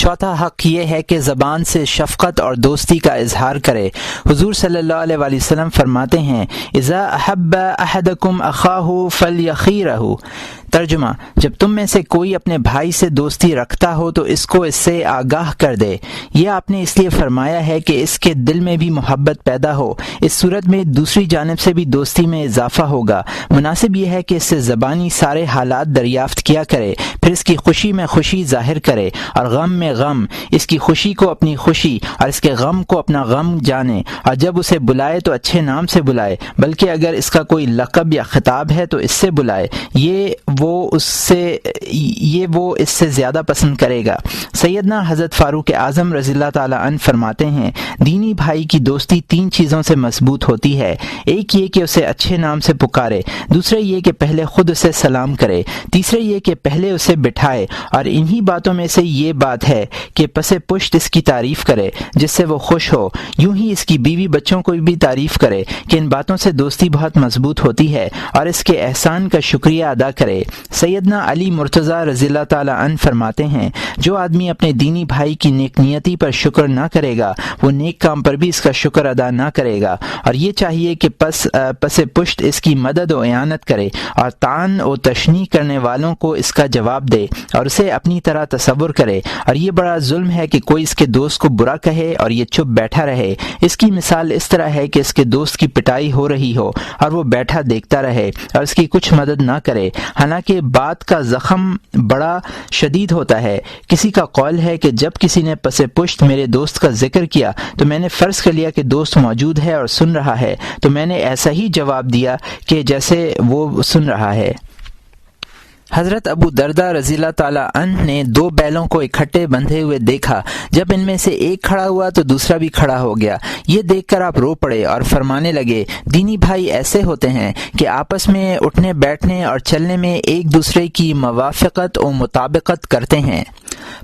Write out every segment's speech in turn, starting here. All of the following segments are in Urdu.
چوتھا حق یہ ہے کہ زبان سے شفقت اور دوستی کا اظہار کرے۔ حضور صلی اللہ علیہ وآلہ وسلم فرماتے ہیں اذا احب احدکم اخاہ فلیخیرہ، ترجمہ، جب تم میں سے کوئی اپنے بھائی سے دوستی رکھتا ہو تو اس کو اس سے آگاہ کر دے۔ یہ آپ نے اس لیے فرمایا ہے کہ اس کے دل میں بھی محبت پیدا ہو، اس صورت میں دوسری جانب سے بھی دوستی میں اضافہ ہوگا۔ مناسب یہ ہے کہ اس سے زبانی سارے حالات دریافت کیا کرے، پھر اس کی خوشی میں خوشی ظاہر کرے اور غم میں غم، اس کی خوشی کو اپنی خوشی اور اس کے غم کو اپنا غم جانے، اور جب اسے بلائے تو اچھے نام سے بلائے، بلکہ اگر اس کا کوئی لقب یا خطاب ہے تو اس سے بلائے، یہ وہ اس سے زیادہ پسند کرے گا۔ سیدنا حضرت فاروق اعظم رضی اللہ تعالی عنہ فرماتے ہیں دینی بھائی کی دوستی 3 چیزوں سے مضبوط ہوتی ہے۔ ایک یہ کہ اسے اچھے نام سے پکارے، دوسرا یہ کہ پہلے خود اسے سلام کرے، تیسرا یہ کہ پہلے اسے بٹھائے، اور انہی باتوں میں سے یہ بات ہے کہ پس پشت اس کی تعریف کرے جس سے وہ خوش ہو، یوں ہی اس کی بیوی بچوں کو بھی تعریف کرے کہ ان باتوں سے دوستی بہت مضبوط ہوتی ہے، اور اس کے احسان کا شکریہ ادا کرے۔ سیدنا علی مرتضیٰ رضی اللہ تعالی عنہ فرماتے ہیں جو آدمی اپنے دینی بھائی کی نیک نیتی پر شکر نہ کرے گا وہ نیک کام پر بھی اس کا شکر ادا نہ کرے گا، اور یہ چاہیے کہ پس پشت اس کی مدد و اعانت کرے اور طعن و تشنیع کرنے والوں کو اس کا جواب دے اور اسے اپنی طرح تصور کرے، اور یہ بڑا ظلم ہے کہ کوئی اس کے دوست کو برا کہے اور یہ چپ بیٹھا رہے۔ اس کی مثال اس طرح ہے کہ اس کے دوست کی پٹائی ہو رہی ہو اور وہ بیٹھا دیکھتا رہے اور اس کی کچھ مدد نہ کرے، حالانکہ بات کا زخم بڑا شدید ہوتا ہے۔ کسی کا قول ہے کہ جب کسی نے پس پشت میرے دوست کا ذکر کیا تو میں نے فرض کر لیا کہ دوست موجود ہے اور سن رہا ہے، تو میں نے ایسا ہی جواب دیا کہ جیسے وہ سن رہا ہے۔ حضرت ابو درداء رضی اللہ تعالی عنہ نے 2 بیلوں کو اکٹھے بندھے ہوئے دیکھا، جب ان میں سے ایک کھڑا ہوا تو دوسرا بھی کھڑا ہو گیا۔ یہ دیکھ کر آپ رو پڑے اور فرمانے لگے دینی بھائی ایسے ہوتے ہیں کہ آپس میں اٹھنے بیٹھنے اور چلنے میں ایک دوسرے کی موافقت و مطابقت کرتے ہیں۔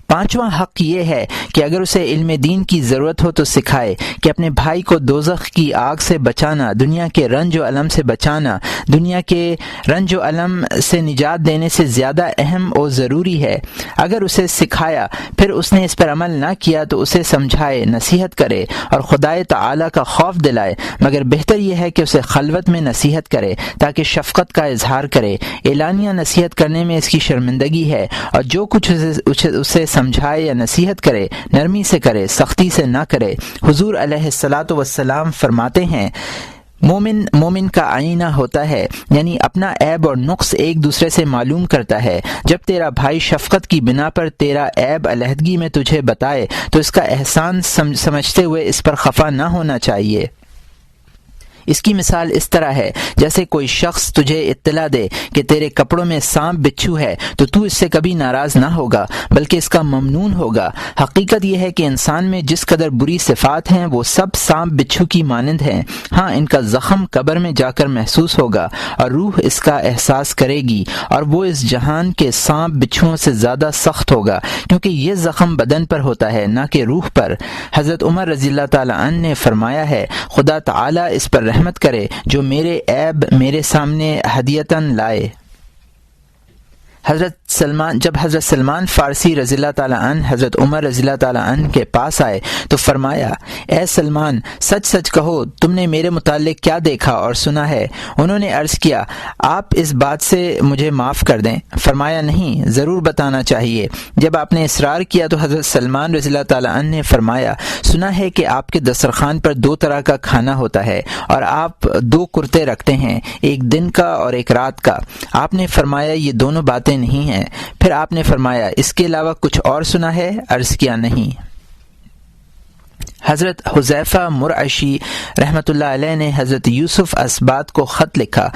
5واں حق یہ ہے کہ اگر اسے علم دین کی ضرورت ہو تو سکھائے کہ اپنے بھائی کو دوزخ کی آگ سے بچانا، دنیا کے رنج و الم سے بچانا، دنیا کے رنج و الم سے نجات دینے سے زیادہ اہم و ضروری ہے۔ اگر اسے سکھایا پھر اس نے اس پر عمل نہ کیا تو اسے سمجھائے، نصیحت کرے اور خدائے تعالی کا خوف دلائے، مگر بہتر یہ ہے کہ اسے خلوت میں نصیحت کرے تاکہ شفقت کا اظہار کرے۔ اعلانیہ نصیحت کرنے میں اس کی شرمندگی ہے، اور جو کچھ اسے سمجھائے یا نصیحت کرے نرمی سے کرے، سختی سے نہ کرے۔ حضور علیہ الصلاۃ والسلام فرماتے ہیں مومن کا آئینہ ہوتا ہے، یعنی اپنا عیب اور نقص ایک دوسرے سے معلوم کرتا ہے۔ جب تیرا بھائی شفقت کی بنا پر تیرا عیب علیحدگی میں تجھے بتائے تو اس کا احسان سمجھتے ہوئے اس پر خفا نہ ہونا چاہیے۔ اس کی مثال اس طرح ہے جیسے کوئی شخص تجھے اطلاع دے کہ تیرے کپڑوں میں سانپ بچھو ہے تو اس سے کبھی ناراض نہ ہوگا بلکہ اس کا ممنون ہوگا۔ حقیقت یہ ہے کہ انسان میں جس قدر بری صفات ہیں وہ سب سانپ بچھو کی مانند ہیں، ہاں ان کا زخم قبر میں جا کر محسوس ہوگا اور روح اس کا احساس کرے گی، اور وہ اس جہان کے سانپ بچھوؤں سے زیادہ سخت ہوگا کیونکہ یہ زخم بدن پر ہوتا ہے نہ کہ روح پر۔ حضرت عمر رضی اللہ تعالی عنہ نے فرمایا ہے خدا تعالی اس پر رحمت کرے جو میرے عیب میرے سامنے ہدیتاً لائے۔ جب حضرت سلمان فارسی رضی اللہ تعالیٰ عنہ حضرت عمر رضی اللہ تعالیٰ عنہ کے پاس آئے تو فرمایا اے سلمان سچ سچ کہو تم نے میرے متعلق کیا دیکھا اور سنا ہے؟ انہوں نے عرض کیا آپ اس بات سے مجھے معاف کر دیں۔ فرمایا نہیں، ضرور بتانا چاہیے۔ جب آپ نے اصرار کیا تو حضرت سلمان رضی اللہ تعالیٰ عنہ نے فرمایا سنا ہے کہ آپ کے دسترخوان پر 2 طرح کا کھانا ہوتا ہے اور آپ 2 کرتے رکھتے ہیں، ایک دن کا اور ایک رات کا۔ آپ نے فرمایا یہ دونوں باتیں نہیں ہیں۔ پھر آپ نے فرمایا اس کے علاوہ کچھ اور سنا ہے؟ عرض کیا نہیں۔ حضرت حذیفہ مرعشی رحمۃ اللہ علیہ نے حضرت یوسف اسبات کو خط لکھا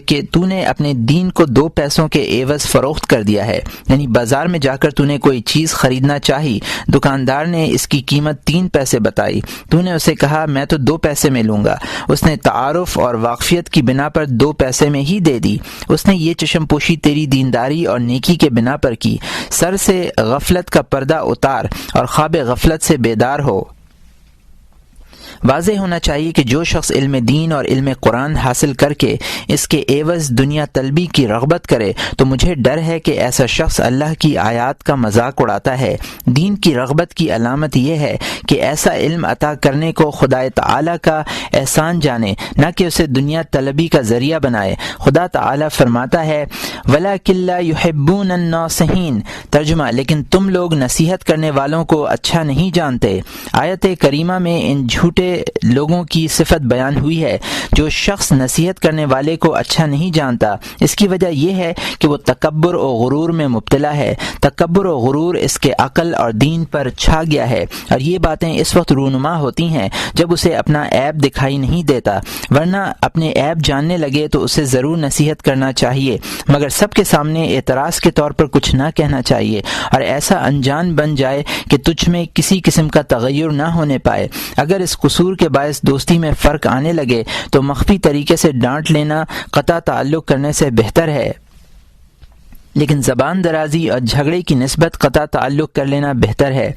کہ تو نے اپنے دین کو 2 پیسوں کے عوض فروخت کر دیا ہے، یعنی بازار میں جا کر تو نے کوئی چیز خریدنا چاہی، دکاندار نے اس کی قیمت 3 پیسے بتائی، تو نے اسے کہا میں تو 2 پیسے میں لوں گا، اس نے تعارف اور واقفیت کی بنا پر 2 پیسے میں ہی دے دی۔ اس نے یہ چشم پوشی تیری دینداری اور نیکی کے بنا پر کی۔ سر سے غفلت کا پردہ اتار اور خواب غفلت سے بیدار ہو۔ واضح ہونا چاہیے کہ جو شخص علم دین اور علم قرآن حاصل کر کے اس کے عوض دنیا طلبی کی رغبت کرے تو مجھے ڈر ہے کہ ایسا شخص اللہ کی آیات کا مذاق اڑاتا ہے۔ دین کی رغبت کی علامت یہ ہے کہ ایسا علم عطا کرنے کو خدا تعالی کا احسان جانے، نہ کہ اسے دنیا طلبی کا ذریعہ بنائے۔ خدا تعالی فرماتا ہے وَلَٰكِن لَّا يُحِبُّونَ النَّاصِحِينَ، ترجمہ لیکن تم لوگ نصیحت کرنے والوں کو اچھا نہیں جانتے۔ آیت کریمہ میں ان جھوٹے لوگوں کی صفت بیان ہوئی ہے جو شخص نصیحت کرنے والے کو اچھا نہیں جانتا۔ اس کی وجہ یہ ہے کہ وہ تکبر و غرور میں مبتلا ہے۔ تکبر و غرور اس کے عقل اور دین پر چھا گیا ہے، اور یہ باتیں اس وقت رونما ہوتی ہیں جب اسے اپنا عیب دکھائی نہیں دیتا، ورنہ اپنے عیب جاننے لگے تو اسے ضرور نصیحت کرنا چاہیے، مگر سب کے سامنے اعتراض کے طور پر کچھ نہ کہنا چاہیے، اور ایسا انجان بن جائے کہ تجھ میں کسی قسم کا تغیر نہ ہونے پائے۔ اگر اس قصور کے باعث دوستی میں فرق آنے لگے تو مخفی طریقے سے ڈانٹ لینا قطع تعلق کرنے سے بہتر ہے، لیکن زبان درازی اور جھگڑے کی نسبت قطع تعلق کر لینا بہتر ہے۔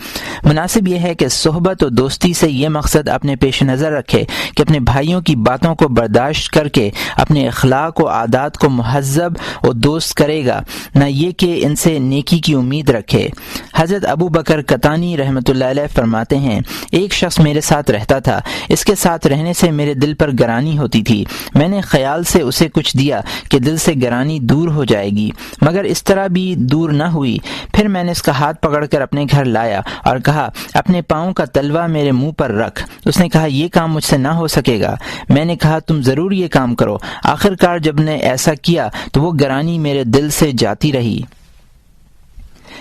مناسب یہ ہے کہ صحبت و دوستی سے یہ مقصد اپنے پیش نظر رکھے کہ اپنے بھائیوں کی باتوں کو برداشت کر کے اپنے اخلاق و عادات کو مہذب و دوست کرے گا، نہ یہ کہ ان سے نیکی کی امید رکھے۔ حضرت ابو بکر قطانی رحمۃ اللہ علیہ فرماتے ہیں ایک شخص میرے ساتھ رہتا تھا، اس کے ساتھ رہنے سے میرے دل پر گرانی ہوتی تھی، میں نے خیال سے اسے کچھ دیا کہ دل سے گرانی دور ہو جائے گی، مگر اس طرح بھی دور نہ ہوئی۔ پھر میں نے اس کا ہاتھ پکڑ کر اپنے گھر لایا اور کہا اپنے پاؤں کا تلوا میرے منہ پر رکھ۔ اس نے کہا یہ کام مجھ سے نہ ہو سکے گا۔ میں نے کہا تم ضرور یہ کام کرو۔ آخر کار جب نے ایسا کیا تو وہ گرانی میرے دل سے جاتی رہی۔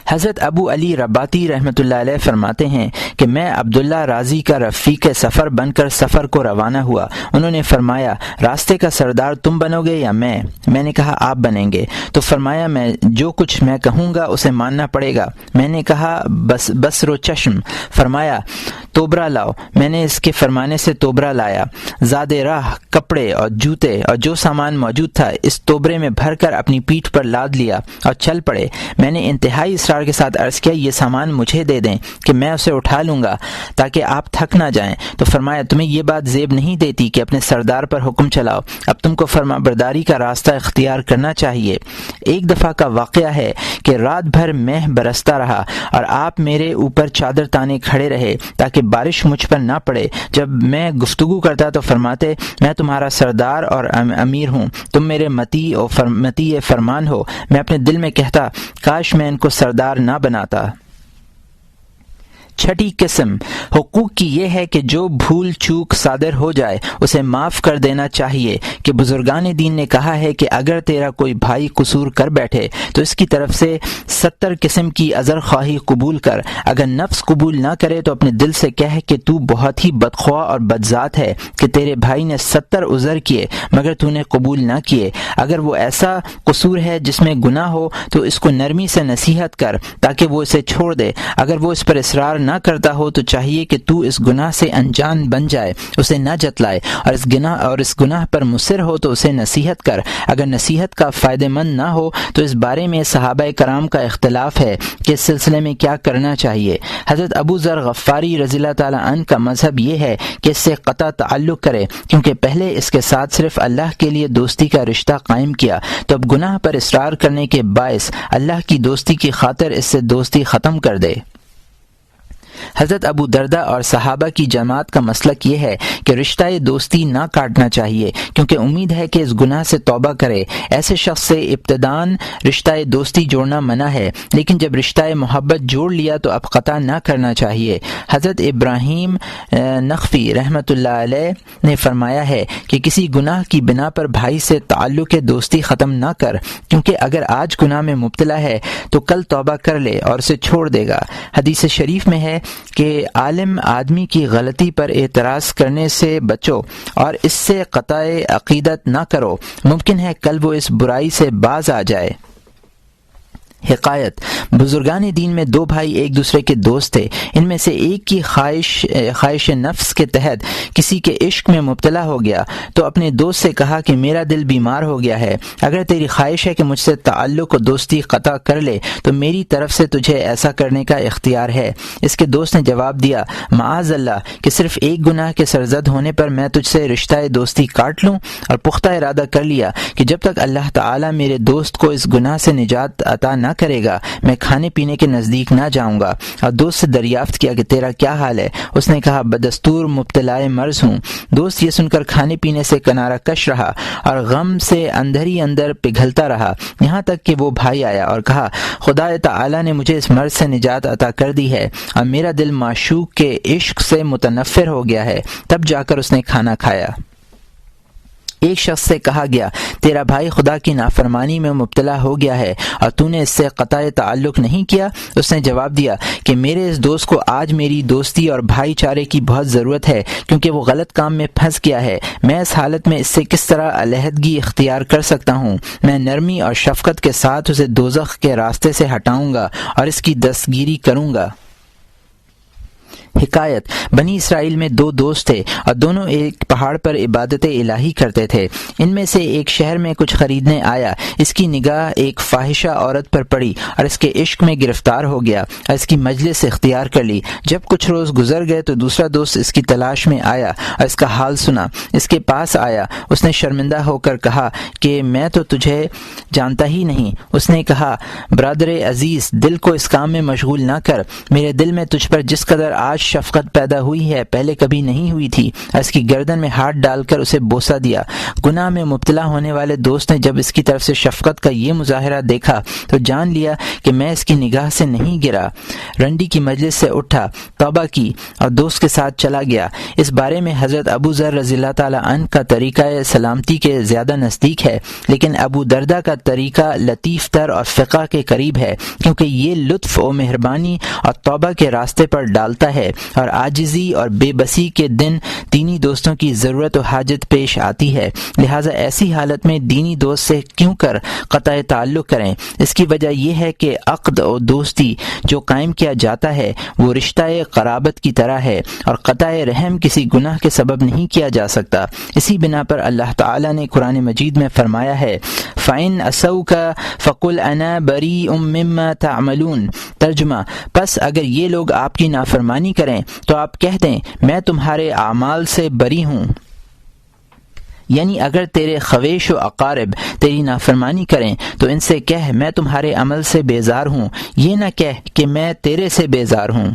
حضرت ابو علی رباطی رحمۃ اللہ علیہ فرماتے ہیں کہ میں عبداللہ رازی کا رفیق سفر بن کر سفر کو روانہ ہوا۔ انہوں نے فرمایا راستے کا سردار تم بنو گے یا میں نے کہا آپ بنیں گے۔ تو فرمایا میں جو کچھ میں کہوں گا اسے ماننا پڑے گا۔ میں نے کہا بس رو چشم۔ فرمایا توبرا لاؤ۔ میں نے اس کے فرمانے سے توبرا لایا۔ زاد راہ کپڑے اور جوتے اور جو سامان موجود تھا اس توبرے میں بھر کر اپنی پیٹھ پر لاد لیا اور چل پڑے۔ میں نے انتہائی اصرار کے ساتھ عرض کیا یہ سامان مجھے دے دیں کہ میں اسے اٹھا لوں گا تاکہ آپ تھک نہ جائیں۔ تو فرمایا تمہیں یہ بات زیب نہیں دیتی کہ اپنے سردار پر حکم چلاؤ، اب تم کو فرما برداری کا راستہ اختیار کرنا چاہیے۔ ایک دفعہ کا واقعہ ہے کہ رات بھر مہ برستا رہا اور آپ میرے اوپر چادر تانے کھڑے رہے تاکہ بارش مجھ پر نہ پڑے۔ جب میں گفتگو کرتا تو فرماتے میں تمہارا سردار اور امیر ہوں، تم میرے متی فرمان ہو۔ میں اپنے دل میں کہتا کاش میں ان کو سردار نہ بناتا۔ چھٹی قسم حقوق کی یہ ہے کہ جو بھول چوک صادر ہو جائے اسے معاف کر دینا چاہیے، کہ بزرگان دین نے کہا ہے کہ اگر تیرا کوئی بھائی قصور کر بیٹھے تو اس کی طرف سے 70 قسم کی عذر خواہی قبول کر، اگر نفس قبول نہ کرے تو اپنے دل سے کہہ کہ تو بہت ہی بدخواہ اور بدذات ہے کہ تیرے بھائی نے 70 عذر کیے مگر تو نے قبول نہ کیے۔ اگر وہ ایسا قصور ہے جس میں گناہ ہو تو اس کو نرمی سے نصیحت کر تاکہ وہ اسے چھوڑ دے۔ اگر وہ اس پر اصرار نہ کرتا ہو تو چاہیے کہ تو اس گناہ سے انجان بن جائے، اسے نہ جتلائے، اور اس گناہ پر مصر ہو تو اسے نصیحت کر۔ اگر نصیحت کا فائدہ مند نہ ہو تو اس بارے میں صحابہ کرام کا اختلاف ہے کہ اس سلسلے میں کیا کرنا چاہیے۔ حضرت ابو ذر غفاری رضی اللہ تعالی عنہ کا مذہب یہ ہے کہ اس سے قطع تعلق کرے، کیونکہ پہلے اس کے ساتھ صرف اللہ کے لیے دوستی کا رشتہ قائم کیا، تو اب گناہ پر اصرار کرنے کے باعث اللہ کی دوستی کی خاطر اس سے دوستی ختم کر دے۔ حضرت ابو دردہ اور صحابہ کی جماعت کا مسلک یہ ہے کہ رشتہ دوستی نہ کاٹنا چاہیے، کیونکہ امید ہے کہ اس گناہ سے توبہ کرے۔ ایسے شخص سے ابتداً رشتہ دوستی جوڑنا منع ہے، لیکن جب رشتہ محبت جوڑ لیا تو اب قطع نہ کرنا چاہیے۔ حضرت ابراہیم نخفی رحمۃ اللہ علیہ نے فرمایا ہے کہ کسی گناہ کی بنا پر بھائی سے تعلق دوستی ختم نہ کر، کیونکہ اگر آج گناہ میں مبتلا ہے تو کل توبہ کر لے اور اسے چھوڑ دے گا۔ حدیث شریف میں ہے کہ عالم آدمی کی غلطی پر اعتراض کرنے سے بچو اور اس سے قطع عقیدت نہ کرو، ممکن ہے کل وہ اس برائی سے باز آ جائے۔ حکایت بزرگان دین میں دو بھائی ایک دوسرے کے دوست تھے۔ ان میں سے ایک کی خواہش نفس کے تحت کسی کے عشق میں مبتلا ہو گیا تو اپنے دوست سے کہا کہ میرا دل بیمار ہو گیا ہے، اگر تیری خواہش ہے کہ مجھ سے تعلق و دوستی قطع کر لے تو میری طرف سے تجھے ایسا کرنے کا اختیار ہے۔ اس کے دوست نے جواب دیا معاذ اللہ کہ صرف ایک گناہ کے سرزد ہونے پر میں تجھ سے رشتہ دوستی کاٹ لوں، اور پختہ ارادہ کر لیا کہ جب تک اللہ تعالی میرے دوست کو اس گناہ سے نجات عطا نہ کرے گا میں کھانے پینے کے نزدیک نہ جاؤں گا۔ اور دوست سے دریافت کیا کہ تیرا کیا حال ہے؟ اس نے کہا بدستور مبتلا مرض ہوں۔ دوست یہ سن کر کھانے پینے سے کنارہ کش رہا اور غم سے اندر ہی اندر پگھلتا رہا، یہاں تک کہ وہ بھائی آیا اور کہا خدا تعالی نے مجھے اس مرض سے نجات عطا کر دی ہے اور میرا دل معشوق کے عشق سے متنفر ہو گیا ہے۔ تب جا کر اس نے کھانا کھایا۔ ایک شخص سے کہا گیا تیرا بھائی خدا کی نافرمانی میں مبتلا ہو گیا ہے اور تو نے اس سے قطع تعلق نہیں کیا؟ اس نے جواب دیا کہ میرے اس دوست کو آج میری دوستی اور بھائی چارے کی بہت ضرورت ہے کیونکہ وہ غلط کام میں پھنس گیا ہے۔ میں اس حالت میں اس سے کس طرح علیحدگی اختیار کر سکتا ہوں؟ میں نرمی اور شفقت کے ساتھ اسے دوزخ کے راستے سے ہٹاؤں گا اور اس کی دستگیری کروں گا۔ حکایت بنی اسرائیل میں دو دوست تھے اور دونوں ایک پہاڑ پر عبادت الہی کرتے تھے۔ ان میں سے ایک شہر میں کچھ خریدنے آیا، اس کی نگاہ ایک فاحشہ عورت پر پڑی اور اس کے عشق میں گرفتار ہو گیا اور اس کی مجلس اختیار کر لی۔ جب کچھ روز گزر گئے تو دوسرا دوست اس کی تلاش میں آیا اور اس کا حال سنا، اس کے پاس آیا۔ اس نے شرمندہ ہو کر کہا کہ میں تو تجھے جانتا ہی نہیں۔ اس نے کہا برادر عزیز دل کو اس کام میں مشغول نہ کر، میرے دل میں تجھ پر جس قدر آج شفقت پیدا ہوئی ہے پہلے کبھی نہیں ہوئی تھی۔ اس کی گردن میں ہاتھ ڈال کر اسے بوسہ دیا۔ گناہ میں مبتلا ہونے والے دوست نے جب اس کی طرف سے شفقت کا یہ مظاہرہ دیکھا تو جان لیا کہ میں اس کی نگاہ سے نہیں گرا۔ رنڈی کی مجلس سے اٹھا، توبہ کی اور دوست کے ساتھ چلا گیا۔ اس بارے میں حضرت ابو ذر رضی اللہ تعالی عنہ کا طریقہ سلامتی کے زیادہ نزدیک ہے، لیکن ابو دردہ کا طریقہ لطیف تر اور فقہ کے قریب ہے کیونکہ یہ لطف و مہربانی اور توبہ کے راستے پر ڈالتا ہے اور عاجزی اور بے بسی کے دن دینی دوستوں کی ضرورت و حاجت پیش آتی ہے، لہٰذا ایسی حالت میں دینی دوست سے کیوں کر قطع تعلق کریں؟ اس کی وجہ یہ ہے کہ عقد و دوستی جو قائم کیا جاتا ہے وہ رشتہ قرابت کی طرح ہے اور قطع رحم کسی گناہ کے سبب نہیں کیا جا سکتا۔ اسی بنا پر اللہ تعالی نے قرآن مجید میں فرمایا ہے فَإِنْ أَسَوْكَ فَقُلْ أَنَا بَرِيءٌ مِّمَّا تَعْمَلُونَ۔ ترجمہ پس اگر یہ لوگ آپ کی نافرمانی کریں تو آپ کہہ دیں میں تمہارے اعمال سے بری ہوں، یعنی اگر تیرے خویش و اقارب تیری نافرمانی کریں تو ان سے کہہ میں تمہارے عمل سے بیزار ہوں، یہ نہ کہہ کہ میں تیرے سے بیزار ہوں۔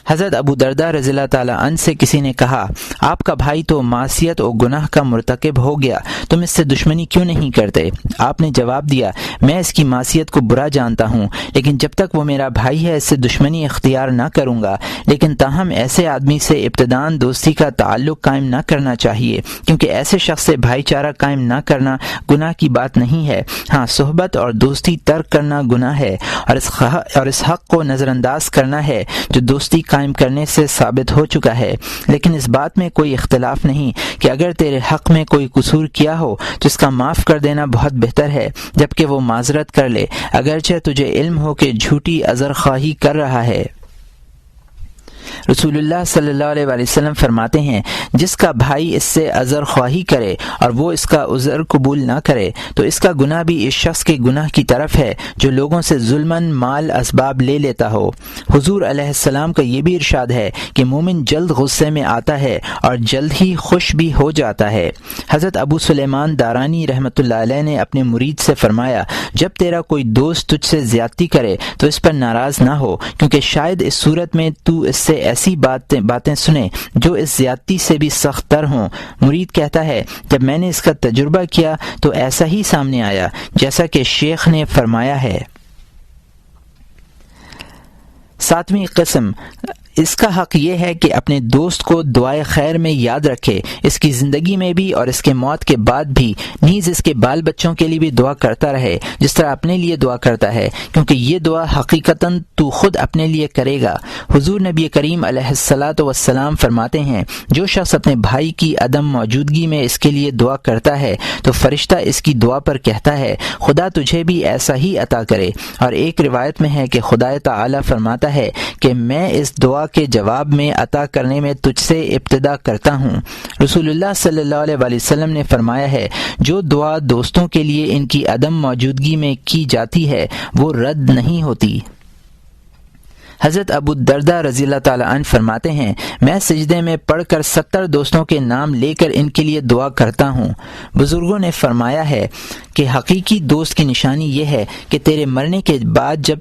حضرت ابو دردہ رضی اللہ تعالی عنہ سے کسی نے کہا آپ کا بھائی تو معصیت و گناہ کا مرتکب ہو گیا، تم اس سے دشمنی کیوں نہیں کرتے؟ آپ نے جواب دیا میں اس کی معصیت کو برا جانتا ہوں لیکن جب تک وہ میرا بھائی ہے اس سے دشمنی اختیار نہ کروں گا، لیکن تاہم ایسے آدمی سے ابتداءً دوستی کا تعلق قائم نہ کرنا چاہیے کیونکہ ایسے شخص سے بھائی چارہ قائم نہ کرنا گناہ کی بات نہیں ہے۔ ہاں صحبت اور دوستی ترک کرنا گناہ ہے اور اس حق کو نظر انداز کرنا ہے جو دوستی قائم کرنے سے ثابت ہو چکا ہے، لیکن اس بات میں کوئی اختلاف نہیں کہ اگر تیرے حق میں کوئی قصور کیا ہو تو اس کا معاف کر دینا بہت بہتر ہے جبکہ وہ معذرت کر لے اگرچہ تجھے علم ہو کہ جھوٹی عذر خواہی کر رہا ہے۔ رسول اللہ صلی اللہ علیہ وآلہ وسلم فرماتے ہیں جس کا بھائی اس سے عذر خواہی کرے اور وہ اس کا عذر قبول نہ کرے تو اس کا گناہ بھی اس شخص کے گناہ کی طرف ہے جو لوگوں سے ظلماً مال اسباب لے لیتا ہو۔ حضور علیہ السلام کا یہ بھی ارشاد ہے کہ مومن جلد غصے میں آتا ہے اور جلد ہی خوش بھی ہو جاتا ہے۔ حضرت ابو سلیمان دارانی رحمۃ اللہ علیہ نے اپنے مرید سے فرمایا جب تیرا کوئی دوست تجھ سے زیادتی کرے تو اس پر ناراض نہ ہو کیونکہ شاید اس صورت میں تو اس سے ایسی باتیں سنے جو اس زیادتی سے بھی سخت تر ہوں۔ مرید کہتا ہے جب میں نے اس کا تجربہ کیا تو ایسا ہی سامنے آیا جیسا کہ شیخ نے فرمایا ہے۔ 7ویں قسم اس کا حق یہ ہے کہ اپنے دوست کو دعائے خیر میں یاد رکھے، اس کی زندگی میں بھی اور اس کے موت کے بعد بھی، نیز اس کے بال بچوں کے لیے بھی دعا کرتا رہے جس طرح اپنے لیے دعا کرتا ہے، کیونکہ یہ دعا حقیقتاً تو خود اپنے لیے کرے گا۔ حضور نبی کریم علیہ الصلاۃ والسلام فرماتے ہیں، جو شخص اپنے بھائی کی عدم موجودگی میں اس کے لیے دعا کرتا ہے تو فرشتہ اس کی دعا پر کہتا ہے خدا تجھے بھی ایسا ہی عطا کرے۔ اور ایک روایت میں ہے کہ خدا تعالی فرماتا ہے کہ میں اس دعا کے جواب میں عطا کرنے میں تجھ سے ابتدا کرتا ہوں۔ رسول اللہ صلی اللہ علیہ وسلم نے فرمایا ہے، جو دعا دوستوں کے لیے ان کی عدم موجودگی میں کی جاتی ہے وہ رد نہیں ہوتی۔ حضرت ابو الدرداء رضی اللہ تعالیٰ عنہ فرماتے ہیں، میں سجدے میں پڑھ کر 70 دوستوں کے نام لے کر ان کے لیے دعا کرتا ہوں۔ بزرگوں نے فرمایا ہے کہ حقیقی دوست کی نشانی یہ ہے کہ تیرے مرنے کے بعد جب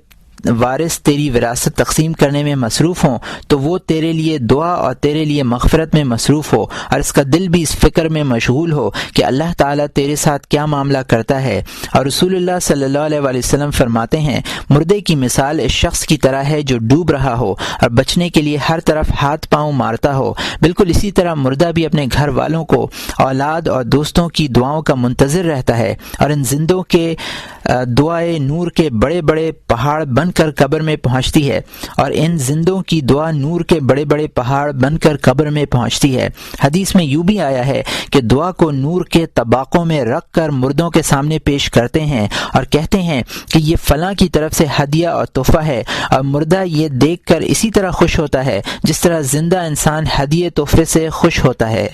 وارث تیری وراثت تقسیم کرنے میں مصروف ہوں تو وہ تیرے لیے دعا اور تیرے لیے مغفرت میں مصروف ہو، اور اس کا دل بھی اس فکر میں مشغول ہو کہ اللہ تعالیٰ تیرے ساتھ کیا معاملہ کرتا ہے۔ اور رسول اللہ صلی اللہ علیہ وسلم فرماتے ہیں، مردے کی مثال اس شخص کی طرح ہے جو ڈوب رہا ہو اور بچنے کے لیے ہر طرف ہاتھ پاؤں مارتا ہو، بالکل اسی طرح مردہ بھی اپنے گھر والوں کو، اولاد اور دوستوں کی دعاؤں کا منتظر رہتا ہے، اور ان زندوں کے دعائے نور کے بڑے بڑے پہاڑ بن کر قبر میں پہنچتی ہے، اور ان زندوں کی دعا نور کے بڑے بڑے پہاڑ بن کر قبر میں پہنچتی ہے۔ حدیث میں یوں بھی آیا ہے کہ دعا کو نور کے طباقوں میں رکھ کر مردوں کے سامنے پیش کرتے ہیں اور کہتے ہیں کہ یہ فلاں کی طرف سے ہدیہ اور تحفہ ہے، اور مردہ یہ دیکھ کر اسی طرح خوش ہوتا ہے جس طرح زندہ انسان ہدیے تحفے سے خوش ہوتا ہے۔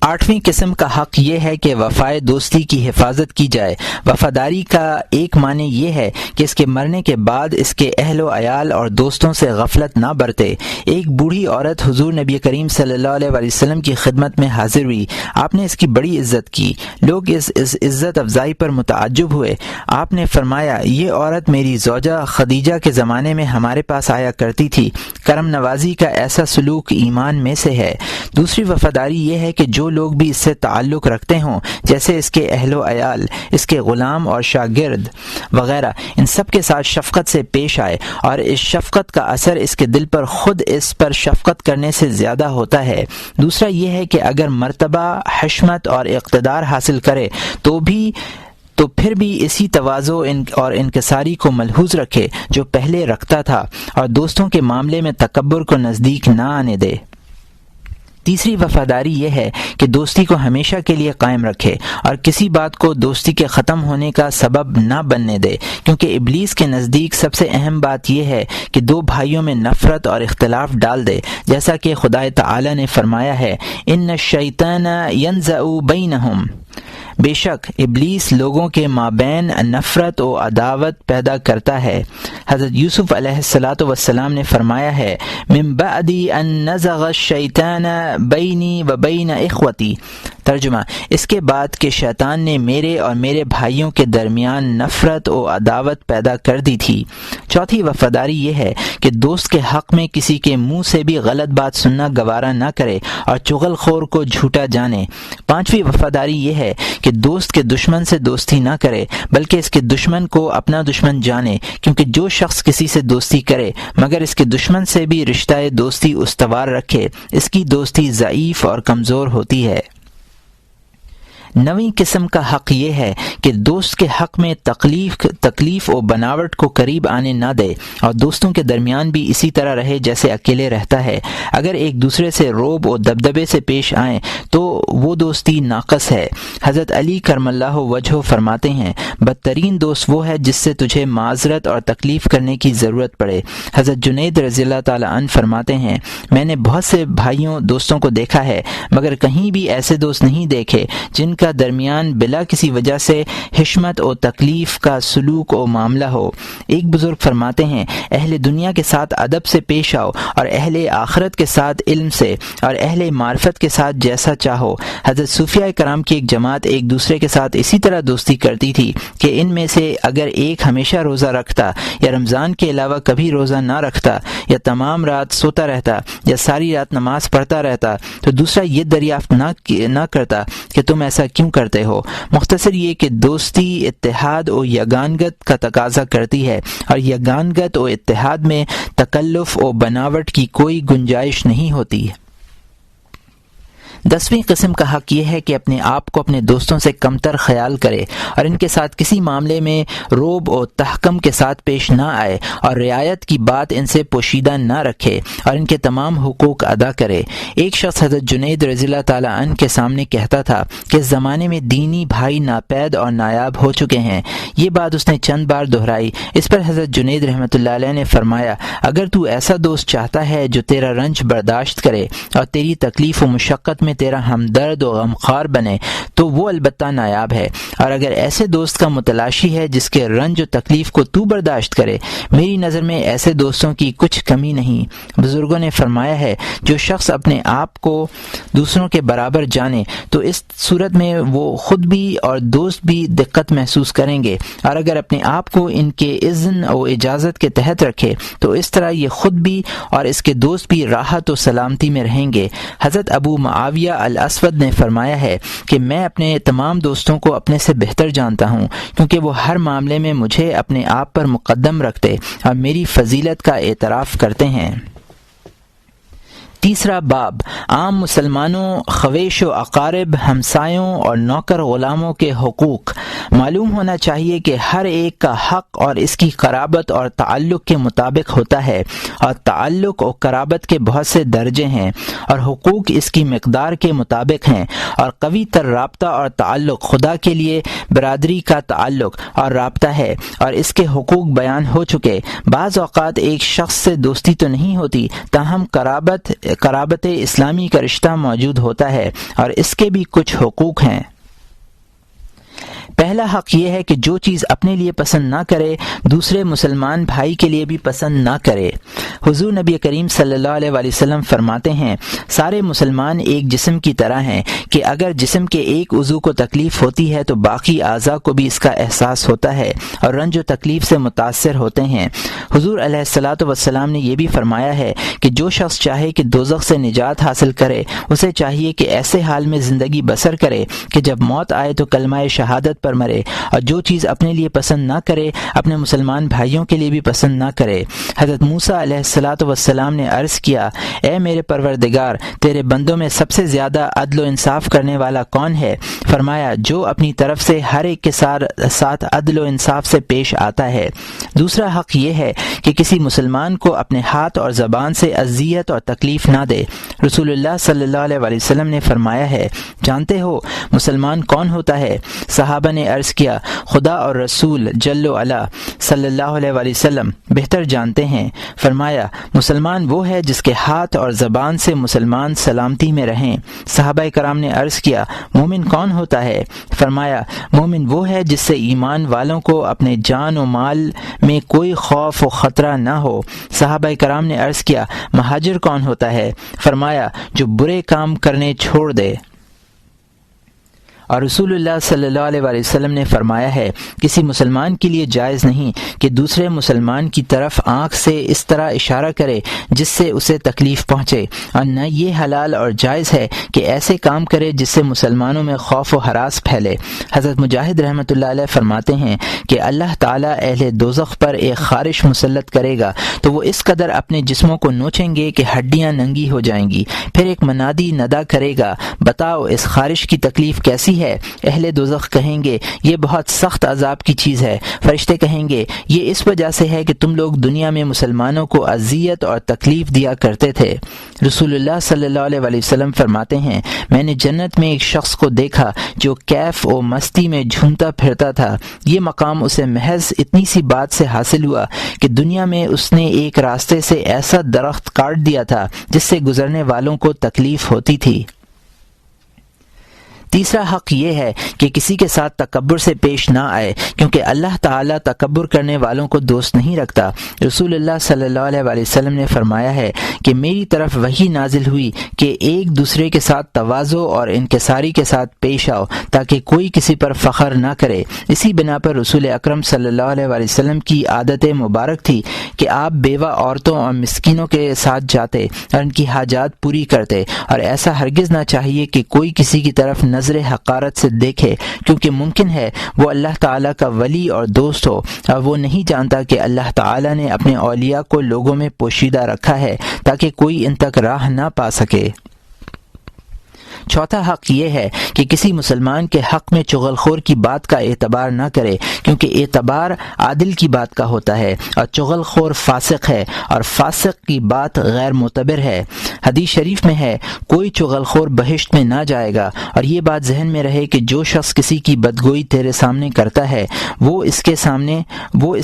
8ویں قسم کا حق یہ ہے کہ وفائے دوستی کی حفاظت کی جائے۔ وفاداری کا ایک معنی یہ ہے کہ اس کے مرنے کے بعد اس کے اہل و عیال اور دوستوں سے غفلت نہ برتے۔ ایک بوڑھی عورت حضور نبی کریم صلی اللہ علیہ وسلم کی خدمت میں حاضر ہوئی، آپ نے اس کی بڑی عزت کی، لوگ اس عزت افزائی پر متعجب ہوئے۔ آپ نے فرمایا، یہ عورت میری زوجہ خدیجہ کے زمانے میں ہمارے پاس آیا کرتی تھی، کرم نوازی کا ایسا سلوک ایمان میں سے ہے۔ دوسری وفاداری یہ ہے کہ جو لوگ بھی اس سے تعلق رکھتے ہوں، جیسے اس کے اہل و عیال، اس کے غلام اور شاگرد وغیرہ، ان سب کے ساتھ شفقت سے پیش آئے، اور اس شفقت کا اثر اس کے دل پر خود اس پر شفقت کرنے سے زیادہ ہوتا ہے۔ دوسرا یہ ہے کہ اگر مرتبہ، حشمت اور اقتدار حاصل کرے تو پھر بھی اسی تواضع اور انکساری کو ملحوظ رکھے جو پہلے رکھتا تھا، اور دوستوں کے معاملے میں تکبر کو نزدیک نہ آنے دے۔ تیسری وفاداری یہ ہے کہ دوستی کو ہمیشہ کے لیے قائم رکھے اور کسی بات کو دوستی کے ختم ہونے کا سبب نہ بننے دے، کیونکہ ابلیس کے نزدیک سب سے اہم بات یہ ہے کہ دو بھائیوں میں نفرت اور اختلاف ڈال دے، جیسا کہ خدا تعالی نے فرمایا ہے، ان الشیطان ینزع بینہم، بے شک ابلیس لوگوں کے مابین نفرت و عداوت پیدا کرتا ہے۔ حضرت یوسف علیہ الصلاۃ والسلام نے فرمایا ہے، من بعد ان نزغ الشیطان بینی و بین اخوتی، ترجمہ، اس کے بعد کہ شیطان نے میرے اور میرے بھائیوں کے درمیان نفرت و عداوت پیدا کر دی تھی۔ چوتھی وفاداری یہ ہے کہ دوست کے حق میں کسی کے منہ سے بھی غلط بات سننا گوارا نہ کرے اور چغل خور کو جھوٹا جانے۔ پانچویں وفاداری یہ ہے کہ دوست کے دشمن سے دوستی نہ کرے بلکہ اس کے دشمن کو اپنا دشمن جانے، کیونکہ جو شخص کسی سے دوستی کرے مگر اس کے دشمن سے بھی رشتہ دوستی استوار رکھے، اس کی دوستی ضعیف اور کمزور ہوتی ہے۔ 9ویں قسم کا حق یہ ہے کہ دوست کے حق میں تکلیف و بناوٹ کو قریب آنے نہ دے اور دوستوں کے درمیان بھی اسی طرح رہے جیسے اکیلے رہتا ہے۔ اگر ایک دوسرے سے روب و دبدبے سے پیش آئیں تو وہ دوستی ناقص ہے۔ حضرت علی کرم اللہ وجہہ فرماتے ہیں، بدترین دوست وہ ہے جس سے تجھے معذرت اور تکلیف کرنے کی ضرورت پڑے۔ حضرت جنید رضی اللہ تعالی عنہ فرماتے ہیں، میں نے بہت سے دوستوں کو دیکھا ہے مگر کہیں بھی ایسے دوست نہیں دیکھے جن کا درمیان بلا کسی وجہ سے حشمت و تکلیف کا سلوک و معاملہ ہو۔ ایک بزرگ فرماتے ہیں، اہل دنیا کے ساتھ ادب سے پیش آؤ اور اہل آخرت کے ساتھ علم سے اور اہل معرفت کے ساتھ جیسا چاہو۔ حضرت صوفیاء کرام کی ایک جماعت ایک دوسرے کے ساتھ اسی طرح دوستی کرتی تھی کہ ان میں سے اگر ایک ہمیشہ روزہ رکھتا یا رمضان کے علاوہ کبھی روزہ نہ رکھتا یا تمام رات سوتا رہتا یا ساری رات نماز پڑھتا رہتا تو دوسرا یہ دریافت نہ کرتا کہ تم ایسا کیوں کرتے ہو؟ مختصر یہ کہ دوستی اتحاد و یگانگت کا تقاضا کرتی ہے، اور یگانگت و اتحاد میں تکلف و بناوٹ کی کوئی گنجائش نہیں ہوتی۔ 10ویں قسم کا حق یہ ہے کہ اپنے آپ کو اپنے دوستوں سے کمتر خیال کرے اور ان کے ساتھ کسی معاملے میں روب و تحکم کے ساتھ پیش نہ آئے اور رعایت کی بات ان سے پوشیدہ نہ رکھے اور ان کے تمام حقوق ادا کرے۔ ایک شخص حضرت جنید رضی اللہ تعالیٰ عنہ کے سامنے کہتا تھا کہ اس زمانے میں دینی بھائی ناپید اور نایاب ہو چکے ہیں۔ یہ بات اس نے چند بار دہرائی۔ اس پر حضرت جنید رحمۃ اللہ علیہ نے فرمایا، اگر تو ایسا دوست چاہتا ہے جو تیرا رنج برداشت کرے اور تیری تکلیف و مشقت میں تیرا ہمدرد و غمخوار بنے تو وہ البتہ نایاب ہے، اور اگر ایسے دوست کا متلاشی ہے جس کے رنج و تکلیف کو تو برداشت کرے، میری نظر میں ایسے دوستوں کی کچھ کمی نہیں۔ بزرگوں نے فرمایا ہے، جو شخص اپنے آپ کو دوسروں کے برابر جانے تو اس صورت میں وہ خود بھی اور دوست بھی دقت محسوس کریں گے، اور اگر اپنے آپ کو ان کے اذن و اجازت کے تحت رکھے تو اس طرح یہ خود بھی اور اس کے دوست بھی راحت و سلامتی میں رہیں گے۔ حضرت ابو معاویہ الاسود نے فرمایا ہے کہ میں اپنے تمام دوستوں کو اپنے سے بہتر جانتا ہوں، کیونکہ وہ ہر معاملے میں مجھے اپنے آپ پر مقدم رکھتے اور میری فضیلت کا اعتراف کرتے ہیں۔ تیسرا باب، عام مسلمانوں، خویش و اقارب، ہمسایوں اور نوکر غلاموں کے حقوق۔ معلوم ہونا چاہیے کہ ہر ایک کا حق اور اس کی قرابت اور تعلق کے مطابق ہوتا ہے، اور تعلق اور قرابت کے بہت سے درجے ہیں، اور حقوق اس کی مقدار کے مطابق ہیں، اور قوی تر رابطہ اور تعلق خدا کے لیے برادری کا تعلق اور رابطہ ہے، اور اس کے حقوق بیان ہو چکے۔ بعض اوقات ایک شخص سے دوستی تو نہیں ہوتی، تاہم قرابت اسلامی کا رشتہ موجود ہوتا ہے، اور اس کے بھی کچھ حقوق ہیں۔ پہلا حق یہ ہے کہ جو چیز اپنے لیے پسند نہ کرے دوسرے مسلمان بھائی کے لیے بھی پسند نہ کرے۔ حضور نبی کریم صلی اللہ علیہ وآلہ وسلم فرماتے ہیں، سارے مسلمان ایک جسم کی طرح ہیں کہ اگر جسم کے ایک عضو کو تکلیف ہوتی ہے تو باقی اعضاء کو بھی اس کا احساس ہوتا ہے اور رنج و تکلیف سے متاثر ہوتے ہیں۔ حضور علیہ الصلاۃ والسلام نے یہ بھی فرمایا ہے کہ جو شخص چاہے کہ دوزخ سے نجات حاصل کرے، اسے چاہیے کہ ایسے حال میں زندگی بسر کرے کہ جب موت آئے تو کلمہ شہادت پر مرے، اور جو چیز اپنے لیے پسند نہ کرے اپنے مسلمان بھائیوں کے لیے بھی پسند نہ کرے۔ حضرت موسیٰ علیہ الصلاۃ والسلام نے عرض کیا، اے میرے پروردگار، تیرے بندوں میں سب سے زیادہ عدل و انصاف کرنے والا کون ہے؟ فرمایا، جو اپنی طرف سے ہر ایک کے ساتھ عدل و انصاف سے پیش آتا ہے۔ دوسرا حق یہ ہے کہ کسی مسلمان کو اپنے ہاتھ اور زبان سے اذیت اور تکلیف نہ دے۔ رسول اللہ صلی اللہ علیہ وآلہ وسلم نے فرمایا ہے، جانتے ہو مسلمان کون ہوتا ہے؟ صحابہ نے عرض کیا، خدا اور رسول جل و علا صلی اللہ علیہ وآلہ وسلم بہتر جانتے ہیں۔ فرمایا، مسلمان وہ ہے جس کے ہاتھ اور زبان سے مسلمان سلامتی میں رہیں۔ صحابہ کرام نے عرض کیا، مومن کون ہوتا ہے؟ فرمایا، مومن وہ ہے جس سے ایمان والوں کو اپنے جان و مال میں کوئی خوف و خطرہ نہ ہو۔ صحابہ کرام نے عرض کیا، مہاجر کون ہوتا ہے؟ فرمایا، جو برے کام کرنے چھوڑ دے۔ اور رسول اللہ صلی اللہ علیہ وآلہ وسلم نے فرمایا ہے، کسی مسلمان کے لیے جائز نہیں کہ دوسرے مسلمان کی طرف آنکھ سے اس طرح اشارہ کرے جس سے اسے تکلیف پہنچے، اور نہ یہ حلال اور جائز ہے کہ ایسے کام کرے جس سے مسلمانوں میں خوف و ہراس پھیلے۔ حضرت مجاہد رحمۃ اللہ علیہ فرماتے ہیں کہ اللہ تعالیٰ اہل دوزخ پر ایک خارش مسلط کرے گا تو وہ اس قدر اپنے جسموں کو نوچیں گے کہ ہڈیاں ننگی ہو جائیں گی۔ پھر ایک منادی ندا کرے گا، بتاؤ اس خارش کی تکلیف کیسی ہے؟ اہل دوزخ کہیں گے، یہ بہت سخت عذاب کی چیز ہے۔ فرشتے کہیں گے، یہ اس وجہ سے ہے کہ تم لوگ دنیا میں مسلمانوں کو اذیت اور تکلیف دیا کرتے تھے۔ رسول اللہ صلی اللہ علیہ وآلہ وسلم فرماتے ہیں، میں نے جنت میں ایک شخص کو دیکھا جو کیف و مستی میں جھومتا پھرتا تھا۔ یہ مقام اسے محض اتنی سی بات سے حاصل ہوا کہ دنیا میں اس نے ایک راستے سے ایسا درخت کاٹ دیا تھا جس سے گزرنے والوں کو تکلیف ہوتی تھی۔ تیسرا حق یہ ہے کہ کسی کے ساتھ تکبر سے پیش نہ آئے، کیونکہ اللہ تعالیٰ تکبر کرنے والوں کو دوست نہیں رکھتا۔ رسول اللہ صلی اللہ علیہ وآلہ وسلم نے فرمایا ہے کہ میری طرف وحی نازل ہوئی کہ ایک دوسرے کے ساتھ تواضع اور انکساری کے ساتھ پیش آؤ تاکہ کوئی کسی پر فخر نہ کرے۔ اسی بنا پر رسول اکرم صلی اللہ علیہ وآلہ وسلم کی عادت مبارک تھی کہ آپ بیوہ عورتوں اور مسکینوں کے ساتھ جاتے اور ان کی حاجات پوری کرتے، اور ایسا ہرگز نہ چاہیے کہ کوئی کسی کی طرف نظر حقارت سے دیکھے، کیونکہ ممکن ہے وہ اللہ تعالیٰ کا ولی اور دوست ہو اور وہ نہیں جانتا کہ اللہ تعالیٰ نے اپنے اولیاء کو لوگوں میں پوشیدہ رکھا ہے تاکہ کوئی ان تک راہ نہ پا سکے۔ چوتھا حق یہ ہے کہ کسی مسلمان کے حق میں چغل خور کی بات کا اعتبار نہ کرے، کیونکہ اعتبار عادل کی بات کا ہوتا ہے اور چغل خور فاسق ہے اور فاسق کی بات غیر معتبر ہے۔ حدیث شریف میں ہے کوئی چغل خور بہشت میں نہ جائے گا، اور یہ بات ذہن میں رہے کہ جو شخص کسی کی بدگوئی تیرے سامنے کرتا ہے وہ اس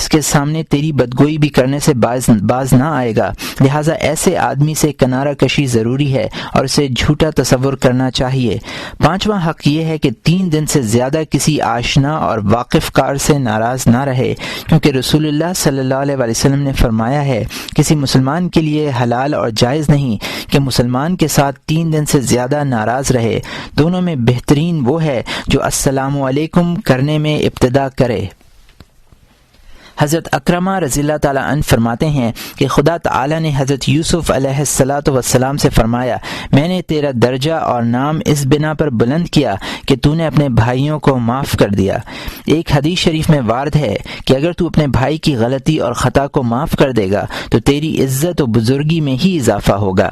کے سامنے تیری بدگوئی بھی کرنے سے باز نہ آئے گا، لہٰذا ایسے آدمی سے کنارہ کشی ضروری ہے اور اسے جھوٹا تصور کرنا چاہیے۔ پانچواں حق یہ ہے کہ 3 دن سے زیادہ کسی آشنا اور واقف کار سے ناراض نہ رہے، کیونکہ رسول اللہ صلی اللہ علیہ وسلم نے فرمایا ہے کسی مسلمان کے لیے حلال اور جائز نہیں کہ مسلمان کے ساتھ 3 دن سے زیادہ ناراض رہے، دونوں میں بہترین وہ ہے جو السلام علیکم کرنے میں ابتدا کرے۔ حضرت اکرمہ رضی اللہ تعالیٰ عنہ فرماتے ہیں کہ خدا تعالیٰ نے حضرت یوسف علیہ السلام سے فرمایا، میں نے تیرا درجہ اور نام اس بنا پر بلند کیا کہ تو نے اپنے بھائیوں کو معاف کر دیا۔ ایک حدیث شریف میں وارد ہے کہ اگر تو اپنے بھائی کی غلطی اور خطا کو معاف کر دے گا تو تیری عزت و بزرگی میں ہی اضافہ ہوگا۔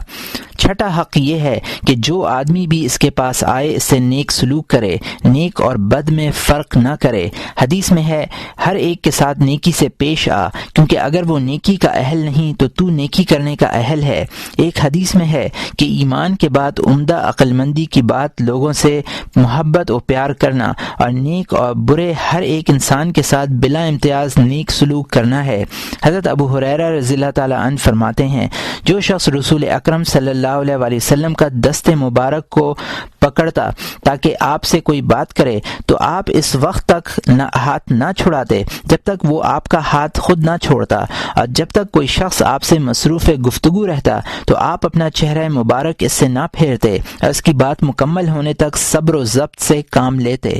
چھٹا حق یہ ہے کہ جو آدمی بھی اس کے پاس آئے اس سے نیک سلوک کرے، نیک اور بد میں فرق نہ کرے۔ حدیث میں ہے ہر ایک کے ساتھ نیکی سے پیش آ، کیونکہ اگر وہ نیکی کا اہل نہیں تو تو نیکی کرنے کا اہل ہے۔ ایک حدیث میں ہے کہ ایمان کے بعد عمدہ عقل مندی کی بات لوگوں سے محبت و پیار کرنا اور نیک اور برے ہر ایک انسان کے ساتھ بلا امتیاز نیک سلوک کرنا ہے۔ حضرت ابو ہریرہ رضی اللہ تعالیٰ عنہ فرماتے ہیں جو شخص رسول اکرم صلی اللہ علیہ وسلم کا دست مبارک کو پکڑتا تاکہ آپ سے کوئی بات کرے تو آپ اس وقت تک ہاتھ نہ چھڑاتے جب تک وہ آپ کا ہاتھ خود نہ چھوڑتا، اور جب تک کوئی شخص آپ سے مصروف گفتگو رہتا تو آپ اپنا چہرہ مبارک اس سے نہ پھیرتے اور اس کی بات مکمل ہونے تک صبر و ضبط سے کام لیتے۔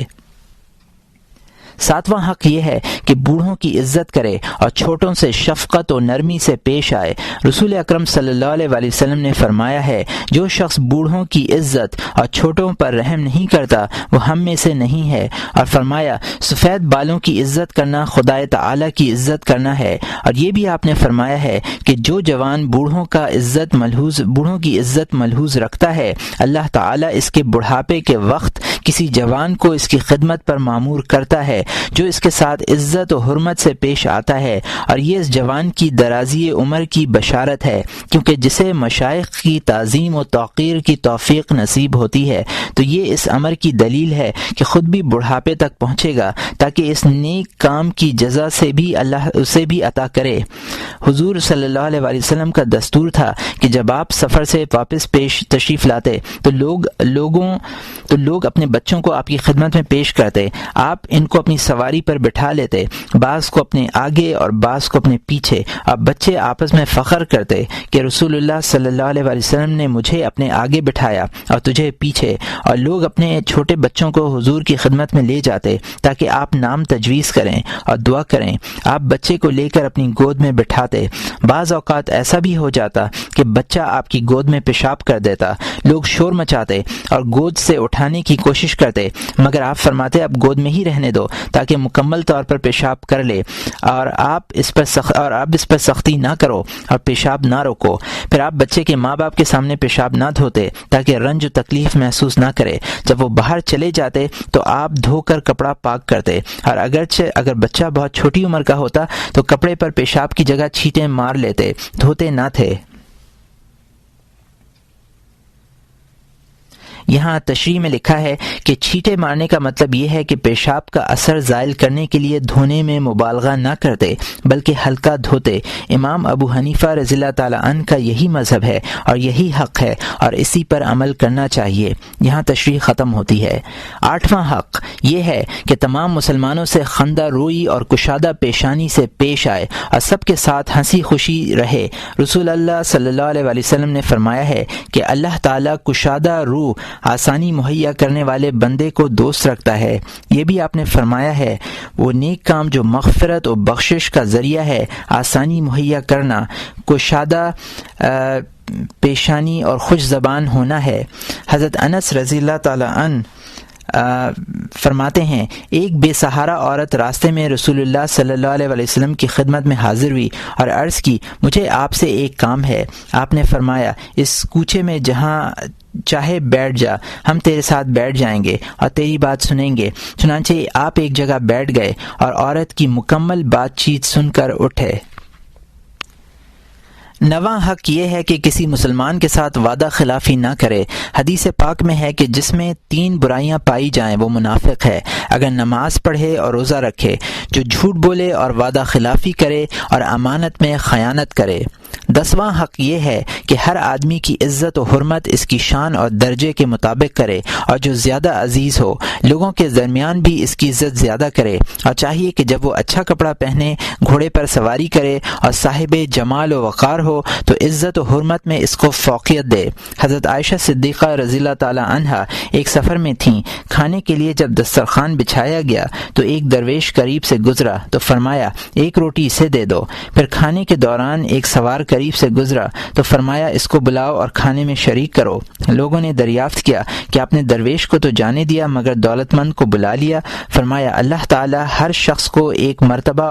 ساتواں حق یہ ہے کہ بوڑھوں کی عزت کرے اور چھوٹوں سے شفقت و نرمی سے پیش آئے۔ رسول اکرم صلی اللہ علیہ وسلم نے فرمایا ہے جو شخص بوڑھوں کی عزت اور چھوٹوں پر رحم نہیں کرتا وہ ہم میں سے نہیں ہے، اور فرمایا سفید بالوں کی عزت کرنا خدا تعالی کی عزت کرنا ہے۔ اور یہ بھی آپ نے فرمایا ہے کہ جو جوان بوڑھوں کی عزت ملحوظ رکھتا ہے اللہ تعالی اس کے بڑھاپے کے وقت کسی جوان کو اس کی خدمت پر مامور کرتا ہے جو اس کے ساتھ عزت و حرمت سے پیش آتا ہے، اور یہ اس جوان کی درازی عمر کی بشارت ہے، کیونکہ جسے مشائخ کی تعظیم و توقیر کی توفیق نصیب ہوتی ہے تو یہ اس امر کی دلیل ہے کہ خود بھی بڑھاپے تک پہنچے گا تاکہ اس نیک کام کی جزا سے بھی اللہ اسے بھی عطا کرے۔ حضور صلی اللہ علیہ وسلم کا دستور تھا کہ جب آپ سفر سے واپس تشریف لاتے تو لوگ اپنے بچوں کو آپ کی خدمت میں پیش کرتے، آپ ان کو اپنی سواری پر بٹھا لیتے، بعض کو اپنے آگے اور بعض کو اپنے پیچھے، اور بچے آپس میں فخر کرتے کہ رسول اللہ صلی اللہ علیہ وسلم نے مجھے اپنے آگے بٹھایا اور تجھے پیچھے، اور لوگ اپنے چھوٹے بچوں کو حضور کی خدمت میں لے جاتے تاکہ آپ نام تجویز کریں اور دعا کریں۔ آپ بچے کو لے کر اپنی گود میں بٹھاتے، بعض اوقات ایسا بھی ہو جاتا کہ بچہ آپ کی گود میں پیشاب کر دیتا، لوگ شور مچاتے اور گود سے اٹھانے کی کوشش کرتے، مگر آپ فرماتے اب گود میں ہی رہنے دو تاکہ مکمل طور پر پیشاب کر لے، اور آپ اس پر سختی نہ کرو اور پیشاب نہ روکو۔ پھر آپ بچے کے ماں باپ کے سامنے پیشاب نہ دھوتے تاکہ رنج و تکلیف محسوس نہ کرے۔ جب وہ باہر چلے جاتے تو آپ دھو کر کپڑا پاک کرتے، اور اگر بچہ بہت چھوٹی عمر کا ہوتا تو کپڑے پر پیشاب کی جگہ چھینٹیں مار لیتے، دھوتے نہ تھے۔ یہاں تشریح میں لکھا ہے کہ چھینٹے مارنے کا مطلب یہ ہے کہ پیشاب کا اثر زائل کرنے کے لیے دھونے میں مبالغہ نہ کرتے بلکہ ہلکا دھوتے۔ امام ابو حنیفہ رضی اللہ تعالیٰ عنہ کا یہی مذہب ہے اور یہی حق ہے اور اسی پر عمل کرنا چاہیے۔ یہاں تشریح ختم ہوتی ہے۔ 8واں حق یہ ہے کہ تمام مسلمانوں سے خندہ روئی اور کشادہ پیشانی سے پیش آئے اور سب کے ساتھ ہنسی خوشی رہے۔ رسول اللہ صلی اللہ علیہ وسلم نے فرمایا ہے کہ اللہ تعالیٰ کشادہ روح آسانی مہیا کرنے والے بندے کو دوست رکھتا ہے۔ یہ بھی آپ نے فرمایا ہے وہ نیک کام جو مغفرت و بخشش کا ذریعہ ہے، آسانی مہیا کرنا، کشادہ پیشانی اور خوش زبان ہونا ہے۔ حضرت انس رضی اللہ تعالی عنہ فرماتے ہیں ایک بے سہارا عورت راستے میں رسول اللہ صلی اللہ علیہ وسلم کی خدمت میں حاضر ہوئی اور عرض کی مجھے آپ سے ایک کام ہے۔ آپ نے فرمایا اس کوچے میں جہاں چاہے بیٹھ جا، ہم تیرے ساتھ بیٹھ جائیں گے اور تیری بات سنیں گے۔ چنانچہ آپ ایک جگہ بیٹھ گئے اور عورت کی مکمل بات چیت سن کر اٹھے۔ نواں حق یہ ہے کہ کسی مسلمان کے ساتھ وعدہ خلافی نہ کرے۔ حدیث پاک میں ہے کہ جس میں 3 برائیاں پائی جائیں وہ منافق ہے۔ اگر نماز پڑھے اور روزہ رکھے، جو جھوٹ بولے اور وعدہ خلافی کرے اور امانت میں خیانت کرے۔ 10واں حق یہ ہے کہ ہر آدمی کی عزت و حرمت اس کی شان اور درجے کے مطابق کرے، اور جو زیادہ عزیز ہو لوگوں کے درمیان بھی اس کی عزت زیادہ کرے، اور چاہیے کہ جب وہ اچھا کپڑا پہنے، گھوڑے پر سواری کرے اور صاحب جمال و وقار ہو تو عزت و حرمت میں اس کو فوقیت دے۔ حضرت عائشہ صدیقہ رضی اللہ تعالی عنہا ایک سفر میں تھیں۔ کھانے کے لیے جب دسترخوان بچھایا گیا تو ایک درویش قریب سے گزرا تو فرمایا ایک روٹی اسے دے دو۔ پھر کھانے کے دوران ایک سوار قریب سے گزرا تو فرمایا اس کو بلاؤ اور کھانے میں شریک کرو۔ لوگوں نے دریافت کیا کہ آپ نے درویش کو تو جانے دیا مگر دولت مند کو بلا لیا۔ فرمایا اللہ تعالی ہر شخص کو ایک مرتبہ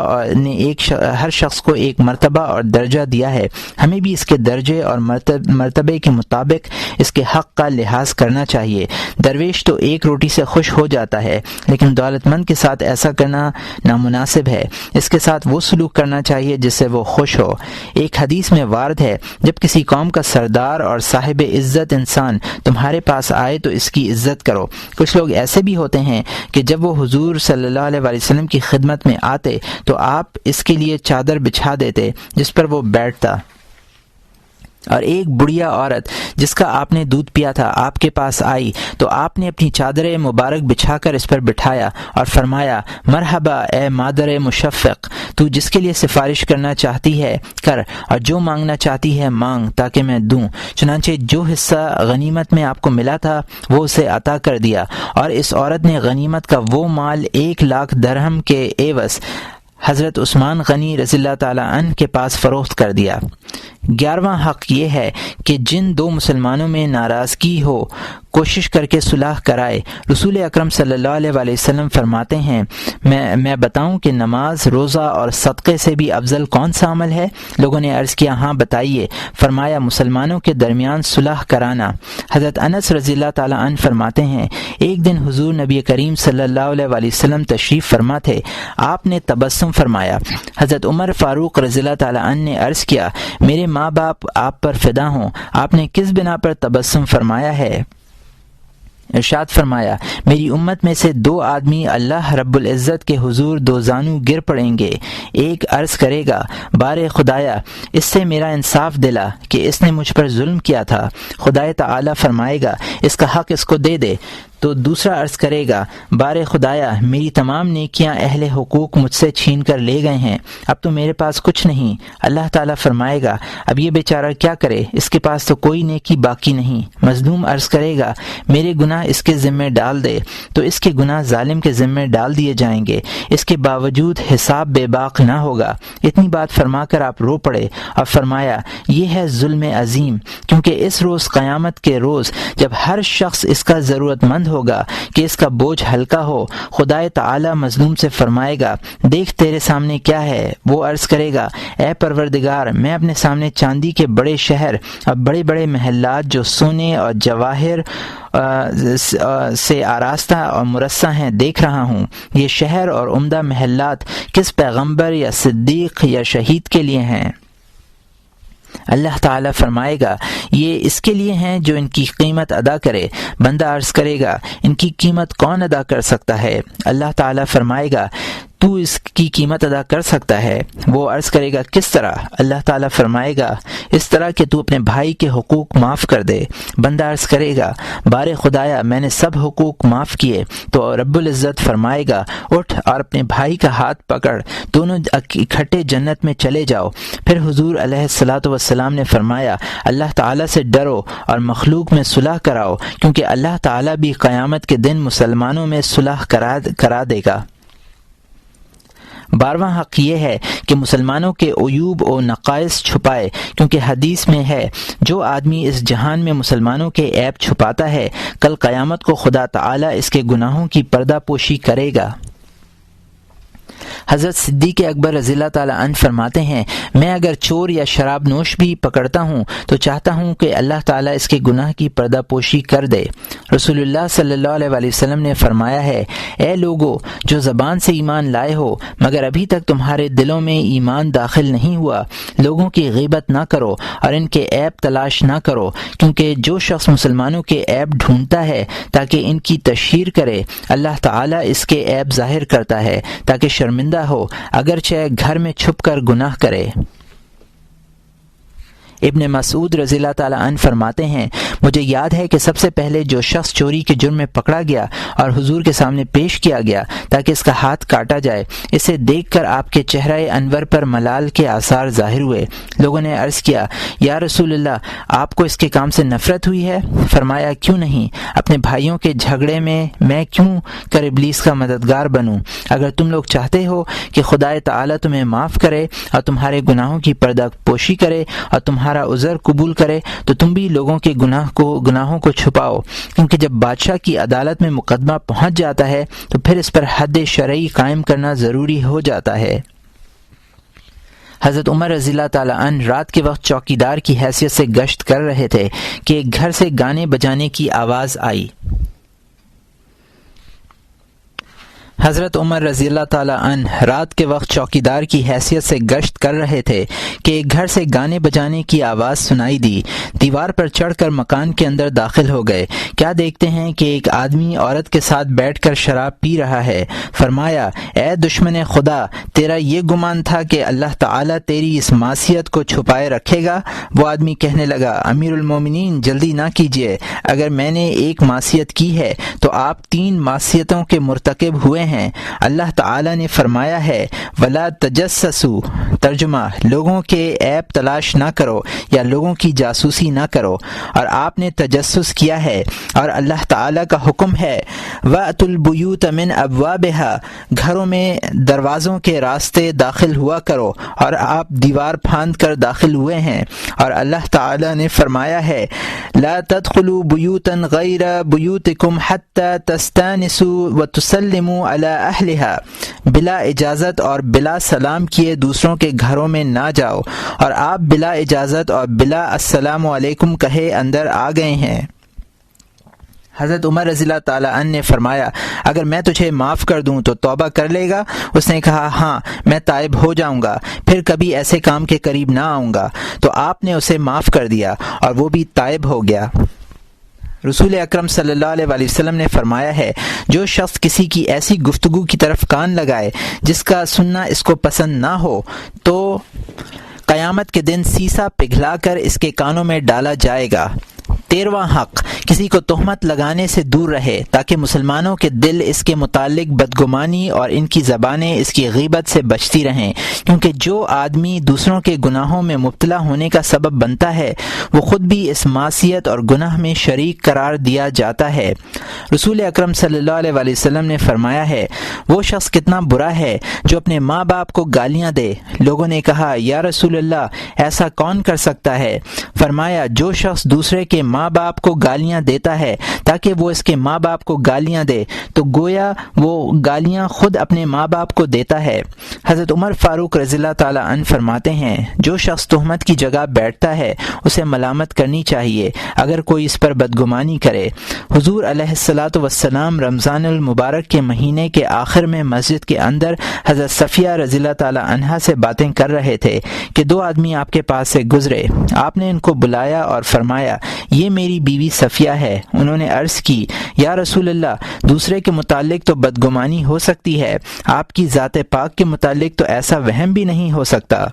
اور درجہ دیا ہے، ہمیں بھی اس کے درجے اور مرتبے کے مطابق اس کے حق کا لحاظ کرنا چاہیے۔ درویش تو ایک روٹی سے خوش ہو جاتا ہے لیکن دولت مند کے ساتھ ایسا کرنا نامناسب ہے، اس کے ساتھ وہ سلوک کرنا چاہیے جس سے وہ خوش ہو۔ ایک حدیث میں وارد ہے جب کسی قوم کا سردار اور صاحب عزت انسان تمہارے پاس آئے تو اس کی عزت کرو۔ کچھ لوگ ایسے بھی ہوتے ہیں کہ جب وہ حضور صلی اللہ علیہ وسلم کی خدمت میں آتے تو آپ اس کے لیے چادر بچھا دیتے جس پر وہ بیٹھتا، اور ایک بڑھیا عورت جس کا آپ نے دودھ پیا تھا آپ کے پاس آئی تو آپ نے اپنی چادر مبارک بچھا کر اس پر بٹھایا اور فرمایا مرحبا اے مادر مشفق، تو جس کے لیے سفارش کرنا چاہتی ہے کر اور جو مانگنا چاہتی ہے مانگ تاکہ میں دوں۔ چنانچہ جو حصہ غنیمت میں آپ کو ملا تھا وہ اسے عطا کر دیا، اور اس عورت نے غنیمت کا وہ مال 1,00,000 درہم کے عوض حضرت عثمان غنی رضی اللہ تعالی عنہ کے پاس فروخت کر دیا۔ 11واں حق یہ ہے کہ جن 2 مسلمانوں میں ناراضگی ہو کوشش کر کے صلح کرائے۔ رسول اکرم صلی اللہ علیہ وسلم فرماتے ہیں میں بتاؤں کہ نماز، روزہ اور صدقے سے بھی افضل کون سا عمل ہے؟ لوگوں نے عرض کیا ہاں بتائیے۔ فرمایا مسلمانوں کے درمیان صلح کرانا۔ حضرت انس رضی اللہ تعالی عنہ فرماتے ہیں ایک دن حضور نبی کریم صلی اللہ علیہ وسلم تشریف فرما تھے، آپ نے تبسم فرمایا۔ حضرت عمر فاروق رضی اللہ تعالی عنہ نے عرض کیا میرے ماں باپ آپ پر فدا ہوں، آپ نے کس بنا پر تبسم فرمایا ہے؟ ارشاد فرمایا میری امت میں سے 2 آدمی اللہ رب العزت کے حضور 2 زانو گر پڑیں گے، ایک عرض کرے گا بار خدایا اس سے میرا انصاف دلا کہ اس نے مجھ پر ظلم کیا تھا، خدائے تعالی فرمائے گا اس کا حق اس کو دے دے، تو دوسرا عرض کرے گا بار خدایا میری تمام نیکیاں اہل حقوق مجھ سے چھین کر لے گئے ہیں، اب تو میرے پاس کچھ نہیں۔ اللہ تعالیٰ فرمائے گا اب یہ بیچارہ کیا کرے، اس کے پاس تو کوئی نیکی باقی نہیں۔ مظلوم عرض کرے گا میرے گناہ اس کے ذمے ڈال دے، تو اس کے گناہ ظالم کے ذمے ڈال دیے جائیں گے، اس کے باوجود حساب بے باک نہ ہوگا۔ اتنی بات فرما کر آپ رو پڑے اور فرمایا یہ ہے ظلم عظیم، کیونکہ اس روز قیامت کے روز جب ہر شخص اس کا ضرورت مند ہوگا کہ اس کا بوجھ ہلکا ہو، خدائے تعالی مظلوم سے فرمائے گا دیکھ تیرے سامنے کیا ہے۔ وہ عرض کرے گا اے پروردگار میں اپنے سامنے چاندی کے بڑے شہر اور بڑے بڑے محلات جو سونے اور جواہر سے آراستہ اور مرصع ہیں دیکھ رہا ہوں۔ یہ شہر اور عمدہ محلات کس پیغمبر یا صدیق یا شہید کے لیے ہیں؟ اللہ تعالیٰ فرمائے گا یہ اس کے لیے ہیں جو ان کی قیمت ادا کرے۔ بندہ عرض کرے گا ان کی قیمت کون ادا کر سکتا ہے؟ اللہ تعالیٰ فرمائے گا تو اس کی قیمت ادا کر سکتا ہے؟ وہ عرض کرے گا کس طرح؟ اللہ تعالیٰ فرمائے گا اس طرح کہ تو اپنے بھائی کے حقوق معاف کر دے۔ بندہ عرض کرے گا بارے خدایا میں نے سب حقوق معاف کیے۔ تو رب العزت فرمائے گا اٹھ اور اپنے بھائی کا ہاتھ پکڑ، دونوں اکٹھے جنت میں چلے جاؤ۔ پھر حضور علیہ الصلاۃ والسلام نے فرمایا اللہ تعالیٰ سے ڈرو اور مخلوق میں صلح کراؤ، کیونکہ اللہ تعالیٰ بھی قیامت کے دن مسلمانوں میں صلح کرا دے گا۔ 12واں حق یہ ہے کہ مسلمانوں کے عیوب و نقائص چھپائے، کیونکہ حدیث میں ہے جو آدمی اس جہان میں مسلمانوں کے عیب چھپاتا ہے کل قیامت کو خدا تعالیٰ اس کے گناہوں کی پردہ پوشی کرے گا۔ حضرت صدیق اکبر رضی اللہ تعالیٰ عنہ فرماتے ہیں میں اگر چور یا شراب نوش بھی پکڑتا ہوں تو چاہتا ہوں کہ اللہ تعالیٰ اس کے گناہ کی پردہ پوشی کر دے۔ رسول اللہ صلی اللہ علیہ وآلہ وسلم نے فرمایا ہے اے لوگو جو زبان سے ایمان لائے ہو مگر ابھی تک تمہارے دلوں میں ایمان داخل نہیں ہوا، لوگوں کی غیبت نہ کرو اور ان کے عیب تلاش نہ کرو، کیونکہ جو شخص مسلمانوں کے عیب ڈھونڈتا ہے تاکہ ان کی تشہیر کرے اللہ تعالیٰ اس کے عیب ظاہر کرتا ہے تاکہ شرمندہ ہو، اگرچہ گھر میں چھپ کر گناہ کرے۔ ابن مسعود رضی اللہ تعالیٰ عنہ فرماتے ہیں مجھے یاد ہے کہ سب سے پہلے جو شخص چوری کے جرم میں پکڑا گیا اور حضور کے سامنے پیش کیا گیا تاکہ اس کا ہاتھ کاٹا جائے، اسے دیکھ کر آپ کے چہرہ انور پر ملال کے آثار ظاہر ہوئے۔ لوگوں نے عرض کیا یا رسول اللہ آپ کو اس کے کام سے نفرت ہوئی ہے؟ فرمایا کیوں نہیں، اپنے بھائیوں کے جھگڑے میں کیوں کر ابلیس کا مددگار بنوں؟ اگر تم لوگ چاہتے ہو کہ خدائے تعالیٰ تمہیں معاف کرے اور تمہارے گناہوں کی پردہ پوشی کرے اور تمہارا عذر قبول کرے تو تم بھی لوگوں کے گناہوں کو چھپاؤ، کیونکہ جب بادشاہ کی عدالت میں مقدمہ پہنچ جاتا ہے تو پھر اس پر حد شرعی قائم کرنا ضروری ہو جاتا ہے۔ حضرت عمر رضی اللہ تعالیٰ عنہ رات کے وقت چوکیدار کی حیثیت سے گشت کر رہے تھے کہ ایک گھر سے گانے بجانے کی آواز آئی۔ حضرت عمر رضی اللہ تعالیٰ عنہ رات کے وقت چوکیدار کی حیثیت سے گشت کر رہے تھے کہ ایک گھر سے گانے بجانے کی آواز سنائی دی۔ دیوار پر چڑھ کر مکان کے اندر داخل ہو گئے، کیا دیکھتے ہیں کہ ایک آدمی عورت کے ساتھ بیٹھ کر شراب پی رہا ہے۔ فرمایا اے دشمن خدا تیرا یہ گمان تھا کہ اللہ تعالیٰ تیری اس معصیت کو چھپائے رکھے گا؟ وہ آدمی کہنے لگا امیر المومنین جلدی نہ کیجیے، اگر میں نے ایک معصیت کی ہے تو آپ 3 معصیتوں کے مرتکب ہوئے ہیں۔ اللہ تعالیٰ نے فرمایا ہے وَلَا تَجَسَّسُوا، ترجمہ لوگوں کے عیب تلاش نہ کرو یا لوگوں کی جاسوسی نہ کرو، اور آپ نے تجسس کیا ہے۔ اور اللہ تعالیٰ کا حکم ہے وَأْتُوا الْبُيُوتَ مِنْ أَبْوَابِهَا، گھروں میں دروازوں کے راستے داخل ہوا کرو، اور آپ دیوار پھاند کر داخل ہوئے ہیں۔ اور اللہ تعالیٰ نے فرمایا ہے لَا تَدْخُلُوا بُيُوتًا غَيْرَ بُيُوتِكُمْ حَتَّى تَسْتَأْنِسُوا وَتُسَلِّمُوا عَلَىٰ أَهْلِهَا، بلا اجازت اور بلا سلام کیے دوسروں کے گھروں میں نہ جاؤ، اور آپ بلا اجازت اور بلا السلام علیکم کہے اندر آ گئے ہیں۔ حضرت عمر رضی اللہ تعالیٰ عنہ نے فرمایا اگر میں تجھے معاف کر دوں تو توبہ کر لے گا؟ اس نے کہا ہاں میں تائب ہو جاؤں گا، پھر کبھی ایسے کام کے قریب نہ آؤں گا۔ تو آپ نے اسے معاف کر دیا اور وہ بھی تائب ہو گیا۔ رسول اکرم صلی اللہ علیہ وآلہ وسلم نے فرمایا ہے جو شخص کسی کی ایسی گفتگو کی طرف کان لگائے جس کا سننا اس کو پسند نہ ہو تو قیامت کے دن سیسا پگھلا کر اس کے کانوں میں ڈالا جائے گا۔ 13واں حق کسی کو تہمت لگانے سے دور رہے تاکہ مسلمانوں کے دل اس کے متعلق بدگمانی اور ان کی زبانیں اس کی غیبت سے بچتی رہیں، کیونکہ جو آدمی دوسروں کے گناہوں میں مبتلا ہونے کا سبب بنتا ہے وہ خود بھی اس معصیت اور گناہ میں شریک قرار دیا جاتا ہے۔ رسول اکرم صلی اللہ علیہ وآلہ وسلم نے فرمایا ہے وہ شخص کتنا برا ہے جو اپنے ماں باپ کو گالیاں دے۔ لوگوں نے کہا یا رسول اللہ ایسا کون کر سکتا ہے؟ فرمایا جو شخص دوسرے کے ماں باپ کو گالیاں دیتا ہے تاکہ وہ اس کے ماں باپ کو گالیاں دے تو گویا وہ گالیاں خود اپنے ماں باپ کو دیتا ہے۔ حضرت عمر فاروق رضی اللہ تعالیٰ عنہ فرماتے ہیں جو شخص تہمت کی جگہ بیٹھتا ہے اسے ملامت کرنی چاہیے اگر کوئی اس پر بدگمانی کرے۔ حضور علیہ الصلاۃ والسلام رمضان المبارک کے مہینے کے آخر میں مسجد کے اندر حضرت صفیہ رضی اللہ تعالیٰ عنہا سے باتیں کر رہے تھے کہ 2 آدمی آپ کے پاس سے گزرے۔ آپ نے ان کو بلایا اور فرمایا یہ میری بیوی صفیہ ہے۔ انہوں نے عرض کی یا رسول اللہ، دوسرے کے متعلق تو بدگمانی ہو سکتی ہے، آپ کی ذات پاک کے متعلق تو ایسا وہم بھی نہیں ہو سکتا۔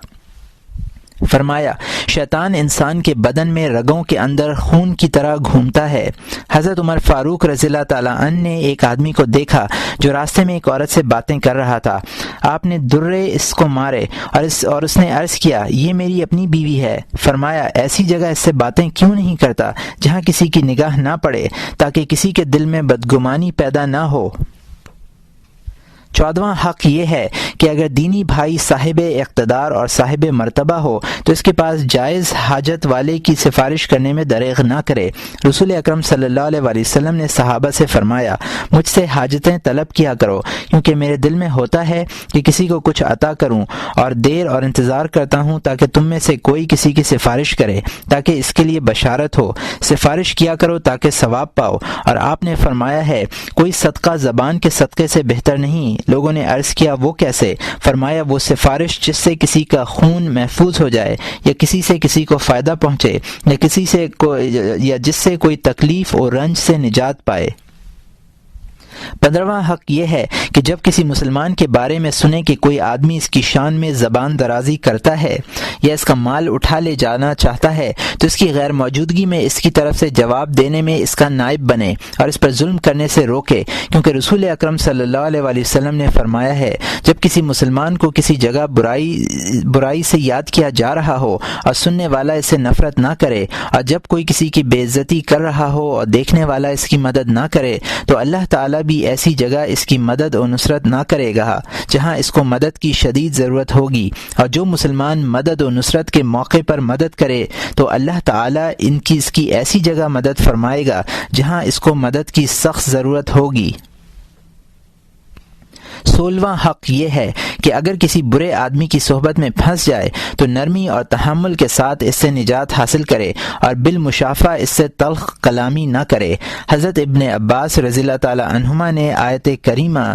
فرمایا شیطان انسان کے بدن میں رگوں کے اندر خون کی طرح گھومتا ہے۔ حضرت عمر فاروق رضی اللہ تعالیٰ عنہ نے ایک آدمی کو دیکھا جو راستے میں ایک عورت سے باتیں کر رہا تھا۔ آپ نے درے اس کو مارے اور اس نے عرض کیا یہ میری اپنی بیوی ہے۔ فرمایا ایسی جگہ اس سے باتیں کیوں نہیں کرتا جہاں کسی کی نگاہ نہ پڑے، تاکہ کسی کے دل میں بدگمانی پیدا نہ ہو۔ 14واں حق یہ ہے کہ اگر دینی بھائی صاحب اقتدار اور صاحب مرتبہ ہو تو اس کے پاس جائز حاجت والے کی سفارش کرنے میں دریغ نہ کرے۔ رسول اکرم صلی اللہ علیہ وسلم نے صحابہ سے فرمایا مجھ سے حاجتیں طلب کیا کرو، کیونکہ میرے دل میں ہوتا ہے کہ کسی کو کچھ عطا کروں، اور دیر اور انتظار کرتا ہوں تاکہ تم میں سے کوئی کسی کی سفارش کرے تاکہ اس کے لیے بشارت ہو۔ سفارش کیا کرو تاکہ ثواب پاؤ۔ اور آپ نے فرمایا ہے کوئی صدقہ زبان کے صدقے سے بہتر نہیں۔ لوگوں نے عرض کیا وہ کیسے؟ فرمایا وہ سفارش جس سے کسی کا خون محفوظ ہو جائے، یا کسی سے کسی کو فائدہ پہنچے، یا جس سے کوئی تکلیف اور رنج سے نجات پائے۔ 15واں حق یہ ہے کہ جب کسی مسلمان کے بارے میں سنے کہ کوئی آدمی اس کی شان میں زبان درازی کرتا ہے یا اس کا مال اٹھا لے جانا چاہتا ہے تو اس کی غیر موجودگی میں اس کی طرف سے جواب دینے میں اس کا نائب بنے اور اس پر ظلم کرنے سے روکے، کیونکہ رسول اکرم صلی اللہ علیہ وسلم نے فرمایا ہے جب کسی مسلمان کو کسی جگہ برائی سے یاد کیا جا رہا ہو اور سننے والا اس سے نفرت نہ کرے، اور جب کوئی کسی کی بے عزتی کر رہا ہو اور دیکھنے والا اس کی مدد نہ کرے، تو اللہ تعالیٰ بھی ایسی جگہ اس کی مدد و نصرت نہ کرے گا جہاں اس کو مدد کی شدید ضرورت ہوگی، اور جو مسلمان مدد و نصرت کے موقع پر مدد کرے تو اللہ تعالیٰ اس کی ایسی جگہ مدد فرمائے گا جہاں اس کو مدد کی سخت ضرورت ہوگی۔ 16واں حق یہ ہے کہ اگر کسی برے آدمی کی صحبت میں پھنس جائے تو نرمی اور تحمل کے ساتھ اس سے نجات حاصل کرے اور بالمشافہ اس سے تلخ کلامی نہ کرے۔ حضرت ابن عباس رضی اللہ تعالی عنہما نے آیت کریمہ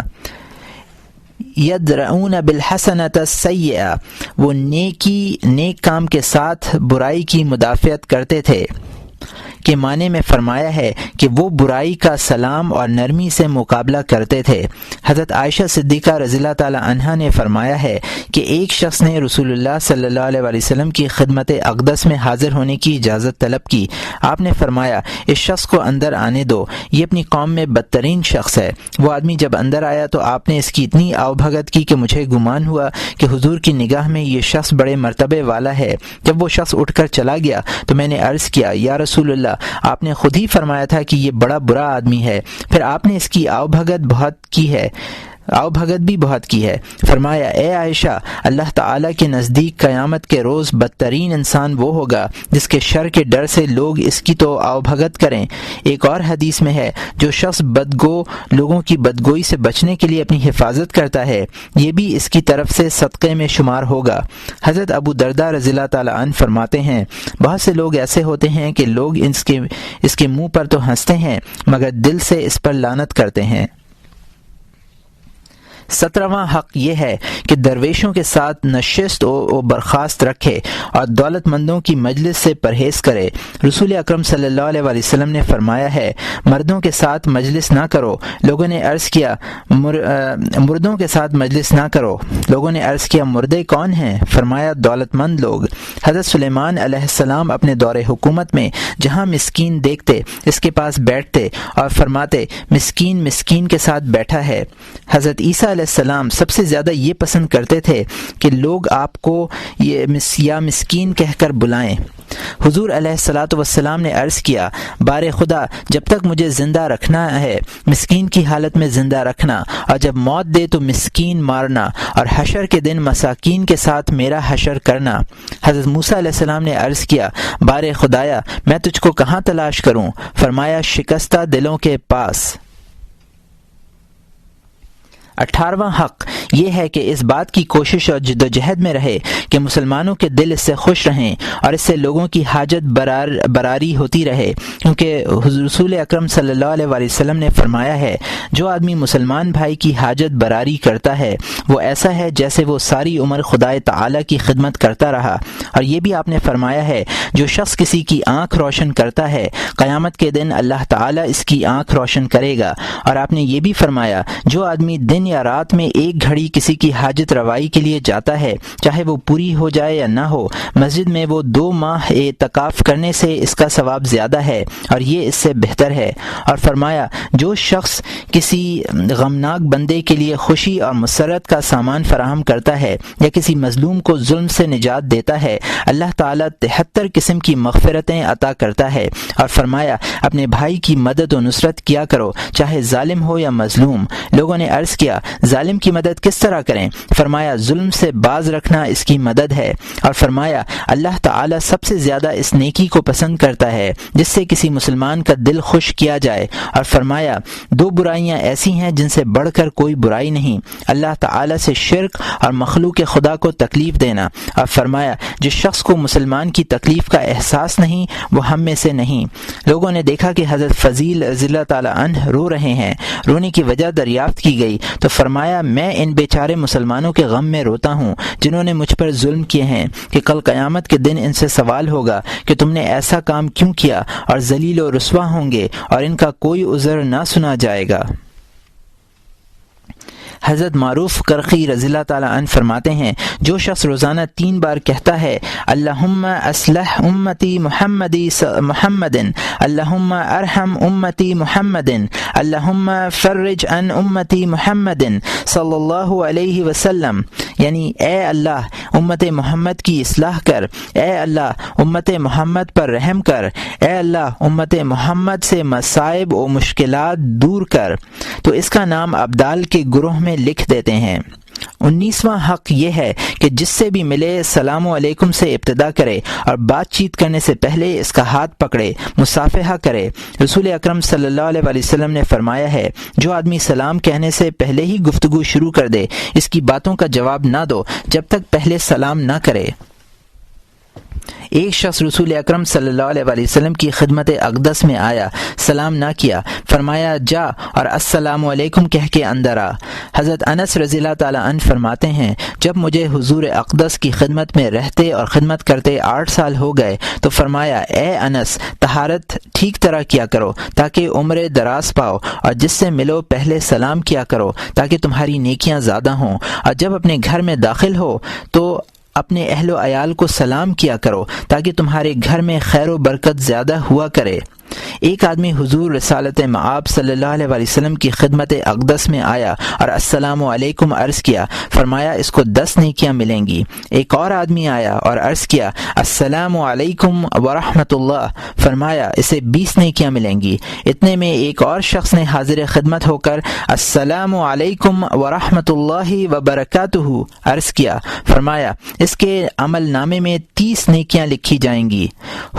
یدرؤون بالحسنۃ السیئۃ، وہ نیک کام کے ساتھ برائی کی مدافعت کرتے تھے کے معنی میں فرمایا ہے کہ وہ برائی کا سلام اور نرمی سے مقابلہ کرتے تھے۔ حضرت عائشہ صدیقہ رضی اللہ تعالی عنہا نے فرمایا ہے کہ ایک شخص نے رسول اللہ صلی اللہ علیہ وسلم کی خدمت اقدس میں حاضر ہونے کی اجازت طلب کی۔ آپ نے فرمایا اس شخص کو اندر آنے دو، یہ اپنی قوم میں بدترین شخص ہے۔ وہ آدمی جب اندر آیا تو آپ نے اس کی اتنی آؤ بھگت کی کہ مجھے گمان ہوا کہ حضور کی نگاہ میں یہ شخص بڑے مرتبے والا ہے۔ جب وہ شخص اٹھ کر چلا گیا تو میں نے عرض کیا یا رسول اللہ، آپ نے خود ہی فرمایا تھا کہ یہ بڑا برا آدمی ہے، پھر آپ نے اس کی آؤ بھگت بھی بہت کی ہے۔ فرمایا اے عائشہ، اللہ تعالیٰ کے نزدیک قیامت کے روز بدترین انسان وہ ہوگا جس کے شر کے ڈر سے لوگ اس کی تو آؤ بھگت کریں۔ ایک اور حدیث میں ہے جو شخص بدگو لوگوں کی بدگوئی سے بچنے کے لیے اپنی حفاظت کرتا ہے، یہ بھی اس کی طرف سے صدقے میں شمار ہوگا۔ حضرت ابو درداء رضی اللہ تعالیٰ عنہ فرماتے ہیں بہت سے لوگ ایسے ہوتے ہیں کہ لوگ اس کے منہ پر تو ہنستے ہیں مگر دل سے اس پر لعنت کرتے ہیں۔ 17واں حق یہ ہے کہ درویشوں کے ساتھ نشست و برخاست رکھے اور دولت مندوں کی مجلس سے پرہیز کرے۔ رسول اکرم صلی اللہ علیہ وسلم نے فرمایا ہے مردوں کے ساتھ مجلس نہ کرو۔ لوگوں نے عرض کیا مردوں کے ساتھ مجلس نہ کرو۔ لوگوں نے عرض کیا مردے کون ہیں؟ فرمایا دولت مند لوگ۔ حضرت سلیمان علیہ السلام اپنے دور حکومت میں جہاں مسکین دیکھتے اس کے پاس بیٹھتے اور فرماتے مسکین کے ساتھ بیٹھا ہے۔ حضرت عیسیٰ علیہ السلام سب سے زیادہ یہ پسند کرتے تھے کہ لوگ آپ کو یا مسکین کہہ کر بلائیں۔ حضور علیہ الصلاۃ والسلام نے عرض کیا بار خدا جب تک مجھے زندہ رکھنا ہے مسکین کی حالت میں زندہ رکھنا، اور جب موت دے تو مسکین مارنا، اور حشر کے دن مساکین کے ساتھ میرا حشر کرنا۔ حضرت موسیٰ علیہ السلام نے عرض کیا بار خدایا میں تجھ کو کہاں تلاش کروں؟ فرمایا شکستہ دلوں کے پاس۔ 18واں حق یہ ہے کہ اس بات کی کوشش اور جد و جہد میں رہے کہ مسلمانوں کے دل اس سے خوش رہیں اور اس سے لوگوں کی حاجت براری ہوتی رہے، کیونکہ رسول اکرم صلی اللہ علیہ وسلم نے فرمایا ہے جو آدمی مسلمان بھائی کی حاجت براری کرتا ہے وہ ایسا ہے جیسے وہ ساری عمر خدائے تعالی کی خدمت کرتا رہا۔ اور یہ بھی آپ نے فرمایا ہے جو شخص کسی کی آنکھ روشن کرتا ہے قیامت کے دن اللہ تعالی اس کی آنکھ روشن کرے گا۔ اور آپ نے یہ بھی فرمایا جو آدمی دن یا رات میں ایک گھڑی کسی کی حاجت روائی کے لیے جاتا ہے چاہے وہ پوری ہو جائے یا نہ ہو، مسجد میں وہ 2 ماہ اعتکاف کرنے سے اس کا ثواب زیادہ ہے اور یہ اس سے بہتر ہے۔ اور فرمایا جو شخص کسی غمناک بندے کے لیے خوشی اور مسرت کا سامان فراہم کرتا ہے یا کسی مظلوم کو ظلم سے نجات دیتا ہے اللہ تعالیٰ 73 قسم کی مغفرتیں عطا کرتا ہے۔ اور فرمایا اپنے بھائی کی مدد و نصرت کیا کرو چاہے ظالم ہو یا مظلوم۔ لوگوں نے عرض کیا ظالم کی مدد کس طرح کریں؟ فرمایا ظلم سے باز رکھنا اس کی مدد ہے۔ اور فرمایا اللہ تعالیٰ سب سے زیادہ اس نیکی کو پسند کرتا ہے جس سے کسی مسلمان کا دل خوش کیا جائے۔ اور فرمایا 2 برائیاں ایسی ہیں جن سے بڑھ کر کوئی برائی نہیں، اللہ تعالیٰ سے شرک اور مخلوق خدا کو تکلیف دینا۔ اور فرمایا جس شخص کو مسلمان کی تکلیف کا احساس نہیں وہ ہم میں سے نہیں۔ لوگوں نے دیکھا کہ حضرت فضیل رضی اللہ تعالیٰ عنہ رو رہے ہیں۔ رونے کی وجہ دریافت کی گئی تو فرمایا میں ان بیچارے مسلمانوں کے غم میں روتا ہوں جنہوں نے مجھ پر ظلم کیے ہیں کہ کل قیامت کے دن ان سے سوال ہوگا کہ تم نے ایسا کام کیوں کیا، اور ذلیل و رسوا ہوں گے اور ان کا کوئی عذر نہ سنا جائے گا۔ حضرت معروف کرخی رضی اللہ تعالیٰ عنہ فرماتے ہیں جو شخص روزانہ 3 بار کہتا ہے اللہم اصلح امتی محمد اللہم ارحم امتی محمد اللہم فرج عن امتی محمد صلی اللہ علیہ وسلم، یعنی اے اللہ امت محمد کی اصلاح کر، اے اللہ امت محمد پر رحم کر، اے اللہ امت محمد سے مصائب و مشکلات دور کر، تو اس کا نام ابدال کے گروہ میں لکھ دیتے ہیں۔ 19واں حق یہ ہے کہ جس سے بھی ملے السلام علیکم سے ابتدا کرے اور بات چیت کرنے سے پہلے اس کا ہاتھ پکڑے، مصافحہ کرے۔ رسول اکرم صلی اللہ علیہ وسلم نے فرمایا ہے جو آدمی سلام کہنے سے پہلے ہی گفتگو شروع کر دے اس کی باتوں کا جواب نہ دو جب تک پہلے سلام نہ کرے۔ ایک شخص رسول اکرم صلی اللہ علیہ وسلم کی خدمت اقدس میں آیا، سلام نہ کیا، فرمایا جا اور السلام علیکم کہہ کے اندر آ۔ حضرت انس رضی اللہ تعالیٰ عنہ فرماتے ہیں جب مجھے حضور اقدس کی خدمت میں رہتے اور خدمت کرتے 8 سال ہو گئے تو فرمایا اے انس طہارت ٹھیک طرح کیا کرو تاکہ عمر دراز پاؤ، اور جس سے ملو پہلے سلام کیا کرو تاکہ تمہاری نیکیاں زیادہ ہوں، اور جب اپنے گھر میں داخل ہو تو اپنے اہل و عیال کو سلام کیا کرو تاکہ تمہارے گھر میں خیر و برکت زیادہ ہوا کرے۔ ایک آدمی حضور رسالت مآب صلی اللہ علیہ وسلم کی خدمت اقدس میں آیا اور السلام علیکم عرض کیا، فرمایا اس کو 10 نیکیاں ملیں گی۔ ایک اور آدمی آیا اور عرض کیا السلام علیکم ورحمۃ اللہ، فرمایا اسے 20 نیکیاں ملیں گی۔ اتنے میں ایک اور شخص نے حاضر خدمت ہو کر السلام علیکم ورحمۃ اللہ وبرکاتہ عرض کیا، فرمایا اس کے عمل نامے میں 30 نیکیاں لکھی جائیں گی۔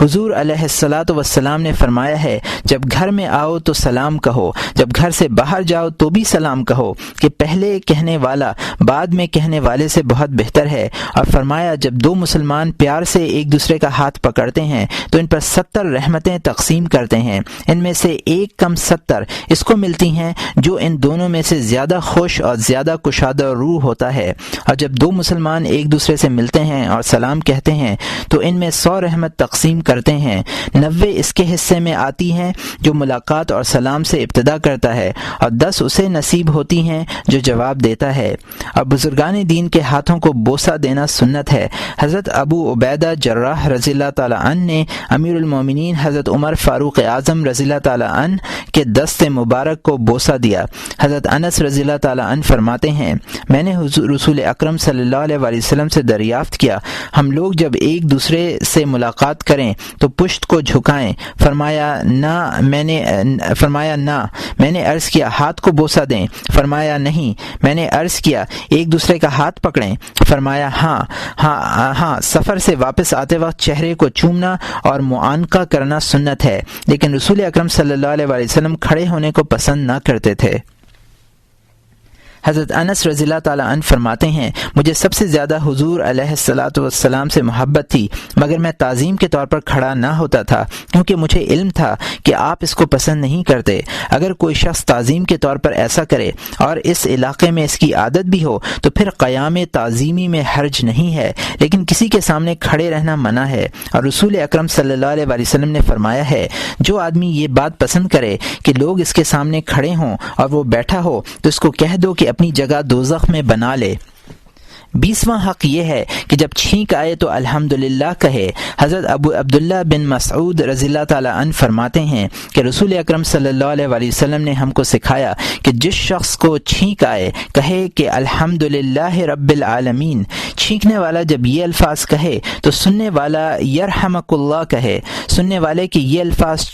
حضور علیہ الصلاۃ والسلام نے فرمایا ہے جب گھر میں آؤ تو سلام کہو، جب گھر سے باہر جاؤ تو بھی سلام کہو، کہ پہلے کہنے والا بعد میں کہنے والے سے بہت بہتر ہے۔ اور فرمایا جب 2 مسلمان پیار سے ایک دوسرے کا ہاتھ پکڑتے ہیں تو ان پر 70 رحمتیں تقسیم کرتے ہیں، ان میں سے ایک کم 70 اس کو ملتی ہیں جو ان دونوں میں سے زیادہ خوش اور زیادہ کشادہ روح ہوتا ہے۔ اور جب 2 مسلمان ایک دوسرے سے ملتے ہیں اور سلام کہتے ہیں تو ان میں 100 رحمت تقسیم کرتے ہیں، 90 اس کے حصے میں آتی ہیں جو ملاقات اور سلام سے ابتدا کرتا ہے، اور 10 اسے نصیب ہوتی ہیں جو جواب دیتا ہے۔ اور بزرگان دین کے ہاتھوں کو بوسہ دینا سنت ہے۔ حضرت ابو عبیدہ جراح رضی اللہ تعالیٰ عنہ نے امیر المومنین حضرت عمر فاروق اعظم رضی اللہ تعالیٰ عنہ کے دست مبارک کو بوسہ دیا۔ حضرت انس رضی اللہ تعالیٰ عنہ فرماتے ہیں میں نے رسول اکرم صلی اللہ علیہ وسلم سے دریافت کیا ہم لوگ جب ایک دوسرے سے ملاقات کریں تو پشت کو جھکائیں، فرمایا نہ، میں نے عرض کیا ہاتھ کو بوسہ دیں، فرمایا نہیں، میں نے عرض کیا ایک دوسرے کا ہاتھ پکڑیں، فرمایا ہاں، سفر سے واپس آتے وقت چہرے کو چومنا اور معانقہ کرنا سنت ہے، لیکن رسول اکرم صلی اللہ علیہ وسلم کھڑے ہونے کو پسند نہ کرتے تھے۔ حضرت انس رضی اللہ تعالیٰ عنہ فرماتے ہیں مجھے سب سے زیادہ حضور علیہ الصلاۃ والسلام سے محبت تھی، مگر میں تعظیم کے طور پر کھڑا نہ ہوتا تھا کیونکہ مجھے علم تھا کہ آپ اس کو پسند نہیں کرتے۔ اگر کوئی شخص تعظیم کے طور پر ایسا کرے اور اس علاقے میں اس کی عادت بھی ہو تو پھر قیام تعظیمی میں حرج نہیں ہے، لیکن کسی کے سامنے کھڑے رہنا منع ہے۔ اور رسول اکرم صلی اللہ علیہ وسلم نے فرمایا ہے جو آدمی یہ بات پسند کرے کہ لوگ اس کے سامنے کھڑے ہوں اور وہ بیٹھا ہو تو اس کو کہہ دو کہ اپنی جگہ دوزخ میں بنا لے۔ 20واں حق یہ ہے کہ جب چھینک آئے تو الحمدللہ کہے۔ حضرت ابو عبداللہ بن مسعود رضی اللہ تعالیٰ عنہ فرماتے ہیں کہ رسول اکرم صلی اللہ علیہ وسلم نے ہم کو سکھایا کہ جس شخص کو چھینک آئے کہے کہ الحمدللہ رب العالمین۔ چھینکنے والا جب یہ الفاظ کہے تو سننے والا یرحمک اللہ کہے۔ سننے والے کے یہ الفاظ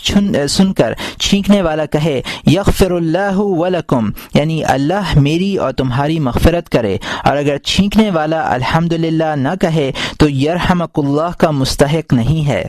سن کر چھینکنے والا کہے یغفر اللہ ولکم، یعنی اللہ میری اور تمہاری مغفرت کرے۔ اور اگر چھینکنے والا الحمدللہ نہ کہے تو یرحمک اللہ کا مستحق نہیں ہے۔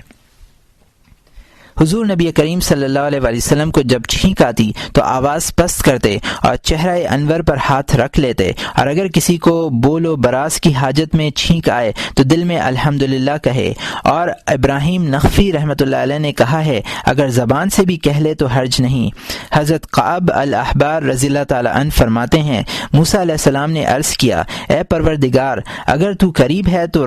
حضور نبی کریم صلی اللہ علیہ وسلم کو جب چھینک آتی تو آواز پست کرتے اور چہرہ انور پر ہاتھ رکھ لیتے، اور اگر کسی کو بول و براز کی حاجت میں چھینک آئے تو دل میں الحمدللہ کہے۔ اور ابراہیم نخفی رحمۃ اللہ علیہ نے کہا ہے اگر زبان سے بھی کہہ لے تو حرج نہیں۔ حضرت قعب الاحبار رضی اللہ تعالیٰ عنہ فرماتے ہیں موسیٰ علیہ السلام نے عرض کیا اے پروردگار اگر تو قریب ہے تو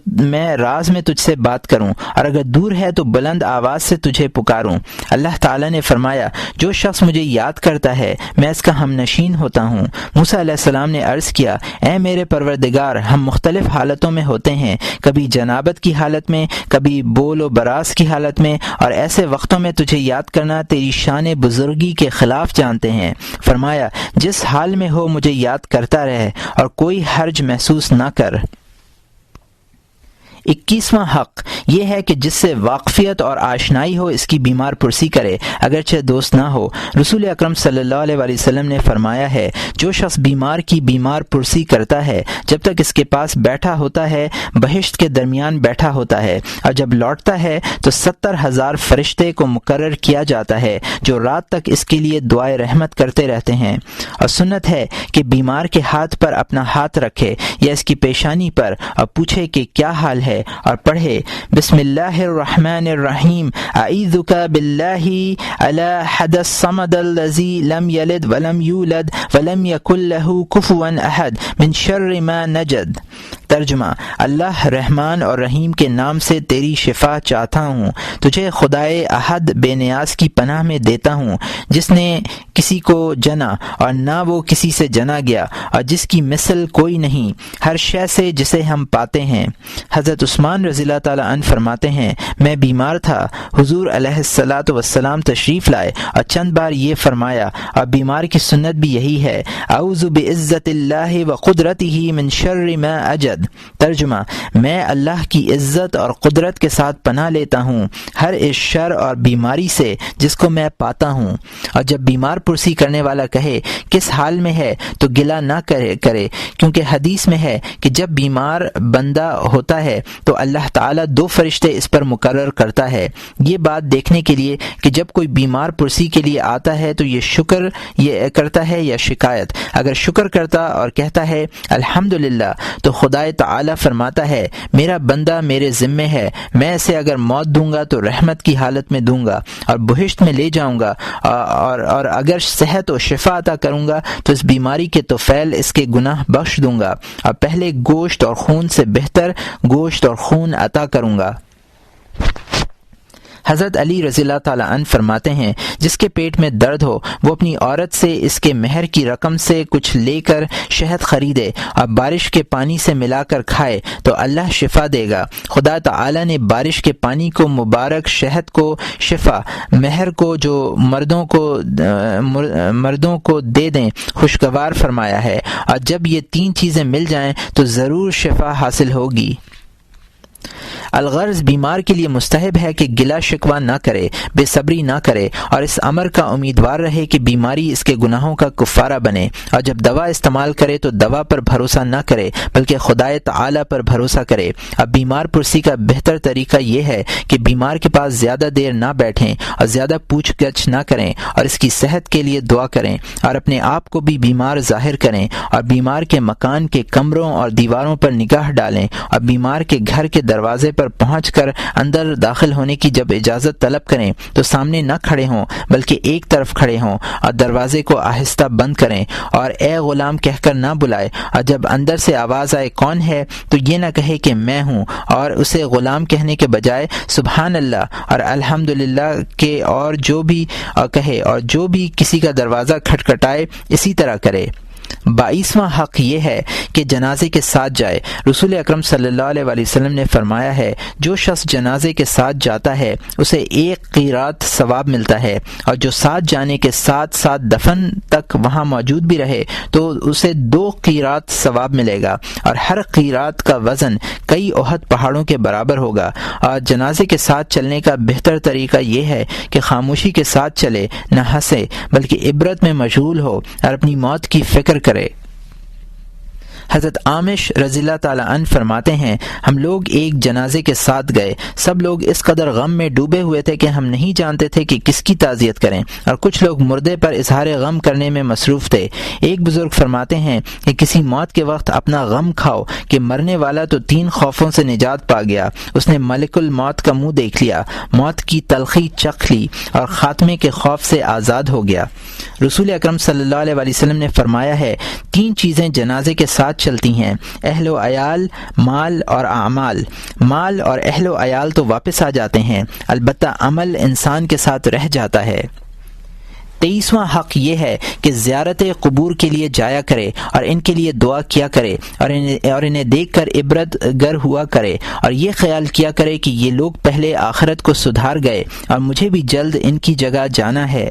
میں راز میں تجھ سے بات کروں، اور اگر دور ہے تو بلند آواز سے تجھے پکاروں۔ اللہ تعالیٰ نے فرمایا جو شخص مجھے یاد کرتا ہے میں اس کا ہم نشین ہوتا ہوں۔ موسیٰ علیہ السلام نے عرض کیا اے میرے پروردگار ہم مختلف حالتوں میں ہوتے ہیں، کبھی جنابت کی حالت میں، کبھی بول و براز کی حالت میں، اور ایسے وقتوں میں تجھے یاد کرنا تیری شان بزرگی کے خلاف جانتے ہیں۔ فرمایا جس حال میں ہو مجھے یاد کرتا رہے اور کوئی حرج محسوس نہ کر۔ 21واں حق یہ ہے کہ جس سے واقفیت اور آشنائی ہو اس کی بیمار پرسی کرے اگرچہ دوست نہ ہو۔ رسول اکرم صلی اللہ علیہ وسلم نے فرمایا ہے جو شخص بیمار کی بیمار پرسی کرتا ہے جب تک اس کے پاس بیٹھا ہوتا ہے بہشت کے درمیان بیٹھا ہوتا ہے، اور جب لوٹتا ہے تو 70,000 فرشتے کو مقرر کیا جاتا ہے جو رات تک اس کے لیے دعائے رحمت کرتے رہتے ہیں۔ اور سنت ہے کہ بیمار کے ہاتھ پر اپنا ہاتھ رکھے یا اس کی پیشانی پر اور پوچھے کہ کیا حال ہے، اور پڑھے بسم اللہ الرحمن الرحیم اعوذک باللہ الاحد الصمد الذی لم یلد ولم یولد ولم یکن لہ کفوا احد من شر ما نجد۔ ترجمہ اللہ رحمان اور رحیم کے نام سے تیری شفا چاہتا ہوں، تجھے خدائے احد بے نیاز کی پناہ میں دیتا ہوں جس نے کسی کو جنا اور نہ وہ کسی سے جنا گیا اور جس کی مثل کوئی نہیں ہر شے سے جسے ہم پاتے ہیں۔ حضرت عثمان رضی اللہ تعالیٰ عنہ فرماتے ہیں میں بیمار تھا، حضور علیہ الصلاۃ والسلام تشریف لائے اور چند بار یہ فرمایا، اور بیمار کی سنت بھی یہی ہے اعوذ بعزت اللہ و قدرتہ من شر ما اجد۔ ترجمہ میں اللہ کی عزت اور قدرت کے ساتھ پناہ لیتا ہوں ہر اس شر اور بیماری سے جس کو میں پاتا ہوں۔ اور جب بیمار پرسی کرنے والا کہے کس حال میں ہے تو گلہ نہ کرے کیونکہ حدیث میں ہے کہ جب بیمار بندہ ہوتا ہے تو اللہ تعالیٰ 2 فرشتے اس پر مقرر کرتا ہے، یہ بات دیکھنے کے لیے کہ جب کوئی بیمار پرسی کے لیے آتا ہے تو یہ شکر یہ کرتا ہے یا شکایت۔ اگر شکر کرتا اور کہتا ہے الحمدللہ تو خدا تعالیٰ فرماتا ہے میرا بندہ میرے ذمے ہے، میں اسے اگر موت دوں گا تو رحمت کی حالت میں دوں گا اور بہشت میں لے جاؤں گا، اور اگر صحت و شفا عطا کروں گا تو اس بیماری کے طفیل اس کے گناہ بخش دوں گا اور پہلے گوشت اور خون سے بہتر گوشت اور خون عطا کروں گا۔ حضرت علی رضی اللہ تعالیٰ عنہ فرماتے ہیں جس کے پیٹ میں درد ہو وہ اپنی عورت سے اس کے مہر کی رقم سے کچھ لے کر شہد خریدے اور بارش کے پانی سے ملا کر کھائے تو اللہ شفا دے گا۔ خدا تعالیٰ نے بارش کے پانی کو مبارک، شہد کو شفا، مہر کو جو مردوں کو دے دیں خوشگوار فرمایا ہے، اور جب یہ 3 چیزیں مل جائیں تو ضرور شفا حاصل ہوگی۔ الغرض بیمار کے لیے مستحب ہے کہ گلا شکوہ نہ کرے، بے صبری نہ کرے، اور اس امر کا امیدوار رہے کہ بیماری اس کے گناہوں کا کفارہ بنے، اور جب دوا استعمال کرے تو دوا پر بھروسہ نہ کرے بلکہ خدائے تعالی پر بھروسہ کرے۔ اب بیمار پرسی کا بہتر طریقہ یہ ہے کہ بیمار کے پاس زیادہ دیر نہ بیٹھیں اور زیادہ پوچھ گچھ نہ کریں، اور اس کی صحت کے لیے دعا کریں، اور اپنے آپ کو بھی بیمار ظاہر کریں، اور بیمار کے مکان کے کمروں اور دیواروں پر نگاہ ڈالیں، اور بیمار کے گھر کے دروازے پر پہنچ کر اندر داخل ہونے کی جب اجازت طلب کریں تو سامنے نہ کھڑے ہوں بلکہ ایک طرف کھڑے ہوں، اور دروازے کو آہستہ بند کریں، اور اے غلام کہہ کر نہ بلائے، اور جب اندر سے آواز آئے کون ہے تو یہ نہ کہے کہ میں ہوں، اور اسے غلام کہنے کے بجائے سبحان اللہ اور الحمدللہ کے اور جو بھی کہے، اور جو بھی کسی کا دروازہ کھٹکھٹائے اسی طرح کرے۔ 22واں حق یہ ہے کہ جنازے کے ساتھ جائے۔ رسول اکرم صلی اللہ علیہ وآلہ وسلم نے فرمایا ہے، جو شخص جنازے کے ساتھ جاتا ہے اسے 1 قیرات ثواب ملتا ہے، اور جو ساتھ جانے کے ساتھ ساتھ دفن تک وہاں موجود بھی رہے تو اسے 2 قیرات ثواب ملے گا، اور ہر قیرات کا وزن کئی احد پہاڑوں کے برابر ہوگا۔ اور جنازے کے ساتھ چلنے کا بہتر طریقہ یہ ہے کہ خاموشی کے ساتھ چلے، نہ ہنسے بلکہ عبرت میں مشغول ہو اور اپنی موت کی فکر کرے۔ حضرت عامش رضی اللہ تعالیٰ عنہ فرماتے ہیں، ہم لوگ ایک جنازے کے ساتھ گئے، سب لوگ اس قدر غم میں ڈوبے ہوئے تھے کہ ہم نہیں جانتے تھے کہ کس کی تعزیت کریں، اور کچھ لوگ مردے پر اظہار غم کرنے میں مصروف تھے۔ ایک بزرگ فرماتے ہیں کہ کسی موت کے وقت اپنا غم کھاؤ کہ مرنے والا تو 3 خوفوں سے نجات پا گیا، اس نے ملک الموت کا منہ دیکھ لیا، موت کی تلخی چکھ لی، اور خاتمے کے خوف سے آزاد ہو گیا۔ رسول اکرم صلی اللہ علیہ وآلہ وسلم نے فرمایا ہے، 3 چیزیں جنازے کے ساتھ چلتی ہیں، اہل و عیال، مال اور اعمال۔ مال اور اہل و عیال تو واپس آ جاتے ہیں، البتہ عمل انسان کے ساتھ رہ جاتا ہے۔ 23واں حق یہ ہے کہ زیارت قبور کے لیے جایا کرے اور ان کے لیے دعا کیا کرے، اور انہیں دیکھ کر عبرت گر ہوا کرے، اور یہ خیال کیا کرے کہ یہ لوگ پہلے آخرت کو سدھار گئے اور مجھے بھی جلد ان کی جگہ جانا ہے۔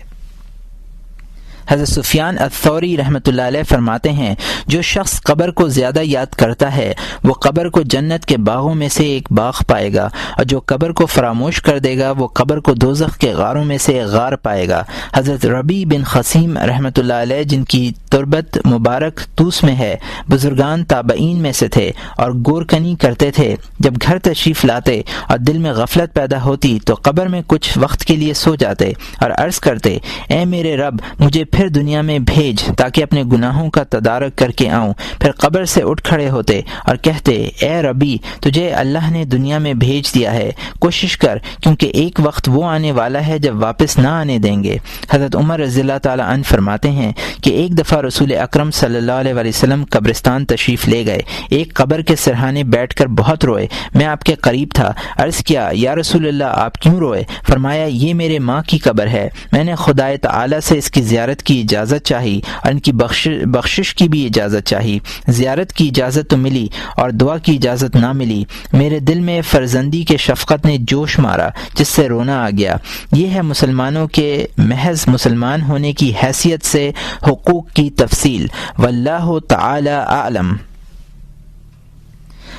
حضرت سفیان الثوری رحمۃ اللہ علیہ فرماتے ہیں، جو شخص قبر کو زیادہ یاد کرتا ہے وہ قبر کو جنت کے باغوں میں سے ایک باغ پائے گا، اور جو قبر کو فراموش کر دے گا وہ قبر کو دوزخ کے غاروں میں سے ایک غار پائے گا۔ حضرت ربیع بن خثیم رحمۃ اللہ علیہ، جن کی تربت مبارک توس میں ہے، بزرگان تابعین میں سے تھے اور گورکنی کرتے تھے۔ جب گھر تشریف لاتے اور دل میں غفلت پیدا ہوتی تو قبر میں کچھ وقت کے لیے سو جاتے اور عرض کرتے، اے میرے رب، مجھے پھر دنیا میں بھیج تاکہ اپنے گناہوں کا تدارک کر کے آؤں۔ پھر قبر سے اٹھ کھڑے ہوتے اور کہتے، اے ربی، تجھے اللہ نے دنیا میں بھیج دیا ہے، کوشش کر، کیونکہ ایک وقت وہ آنے والا ہے جب واپس نہ آنے دیں گے۔ حضرت عمر رضی اللہ تعالیٰ عنہ فرماتے ہیں کہ ایک دفعہ رسول اکرم صلی اللہ علیہ وآلہ وسلم قبرستان تشریف لے گئے، ایک قبر کے سرہانے بیٹھ کر بہت روئے، میں آپ کے قریب تھا، عرض کیا، یا رسول اللہ آپ کیوں روئے؟ فرمایا، یہ میرے ماں کی قبر ہے، میں نے خدائے تعالی سے اس کی زیارت کی اجازت چاہی اور ان کی بخشش کی بھی اجازت چاہی۔ زیارت کی اجازت تو ملی اور دعا کی اجازت نہ ملی۔ میرے دل میں فرزندی کے شفقت نے جوش مارا جس سے رونا آ گیا۔ یہ ہے مسلمانوں کے محض مسلمان ہونے کی حیثیت سے حقوق کی تفصیل۔ واللہ تعالی اعلم۔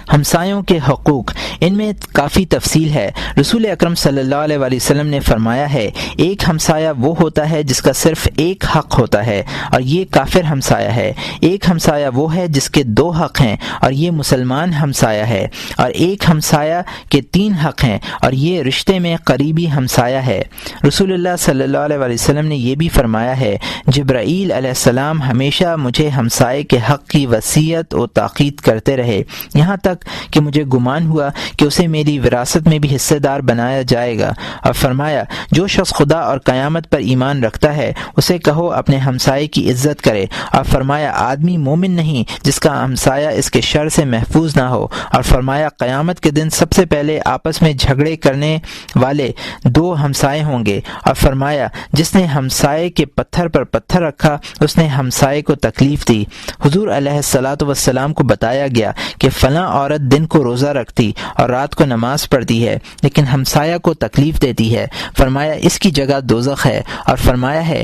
ہمسایوں کے حقوق، ان میں کافی تفصیل ہے۔ رسول اکرم صلی اللہ علیہ وآلہ وسلم نے فرمایا ہے، ایک ہمسایہ وہ ہوتا ہے جس کا صرف ایک حق ہوتا ہے اور یہ کافر ہمسایہ ہے، ایک ہمسایہ وہ ہے جس کے 2 حق ہیں اور یہ مسلمان ہمسایہ ہے، اور ایک ہمسایہ کے 3 حق ہیں اور یہ رشتے میں قریبی ہمسایہ ہے۔ رسول اللہ صلی اللہ علیہ وآلہ وسلم نے یہ بھی فرمایا ہے، جبرائیل علیہ السلام ہمیشہ مجھے ہمسائے کے حق کی وصیت و تاکید کرتے رہے، یہاں تک کہ مجھے گمان ہوا کہ اسے میری وراثت میں بھی حصے دار بنایا جائے گا، اور فرمایا، جو شخص خدا اور قیامت پر ایمان رکھتا ہے اسے کہو اپنے ہمسائے کی عزت کرے، اور فرمایا، آدمی مومن نہیں جس کا ہمسایہ اس کے شر سے محفوظ نہ ہو، اور فرمایا، قیامت کے دن سب سے پہلے آپس میں جھگڑے کرنے والے 2 ہمسائے ہوں گے، اور فرمایا، جس نے ہمسائے کے پتھر پر پتھر رکھا اس نے ہمسائے کو تکلیف دی۔ حضور علیہ الصلاۃ والسلام کو بتایا گیا کہ فلاں عورت دن کو روزہ رکھتی اور رات کو نماز پڑھتی ہے لیکن ہمسایہ کو تکلیف دیتی ہے، فرمایا اس کی جگہ دوزخ ہے، اور فرمایا ہے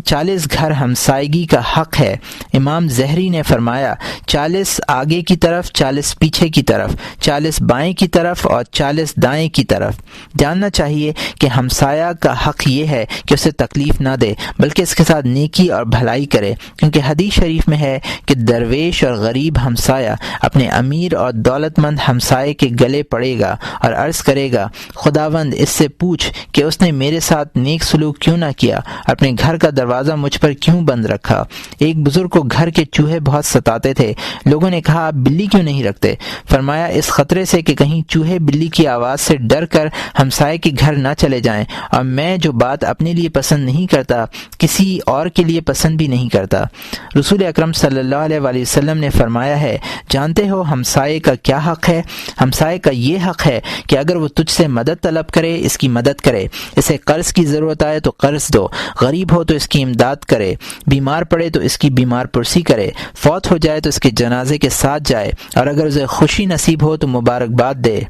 40 گھر ہمسائیگی کا حق ہے۔ امام زہری نے فرمایا 40 آگے کی طرف، 40 پیچھے کی طرف، 40 بائیں کی طرف اور 40 دائیں کی طرف۔ جاننا چاہیے کہ ہمسایہ کا حق یہ ہے کہ اسے تکلیف نہ دے بلکہ اس کے ساتھ نیکی اور بھلائی کرے، کیونکہ حدیث شریف میں ہے کہ درویش اور غریب ہمسایہ اپنے امیر اور دولت مند ہمسائے کے گلے پڑے گا اور عرض کرے گا خداوند اس سے پوچھ کہ اس نے میرے ساتھ نیک سلوک کیوں نہ کیا، اپنے گھر کا دروازہ مجھ پر کیوں بند رکھا۔ ایک بزرگ کو گھر کے چوہے بہت ستاتے تھے، لوگوں نے کہا آپ بلی کیوں نہیں رکھتے؟ فرمایا اس خطرے سے کہ کہیں چوہے بلی کی آواز سے ڈر کر ہمسائے کے گھر نہ چلے جائیں، اور میں جو بات اپنے لیے پسند نہیں کرتا کسی اور کے لیے پسند بھی نہیں کرتا۔ رسول اکرم صلی اللہ علیہ وآلہ وسلم نے فرمایا ہے جانتے ہو ہمسائے کا کیا حق ہے؟ ہمسائے کا یہ حق ہے کہ اگر وہ تجھ سے مدد طلب کرے اس کی مدد کرے، اسے قرض کی ضرورت آئے تو قرض دو، غریب ہو تو اس کی امداد کرے، بیمار پڑے تو اس کی بیمار پرسی کرے، فوت ہو جائے تو اس کے جنازے کے ساتھ جائے، اور اگر اسے خوشی نصیب ہو تو مبارکباد دے،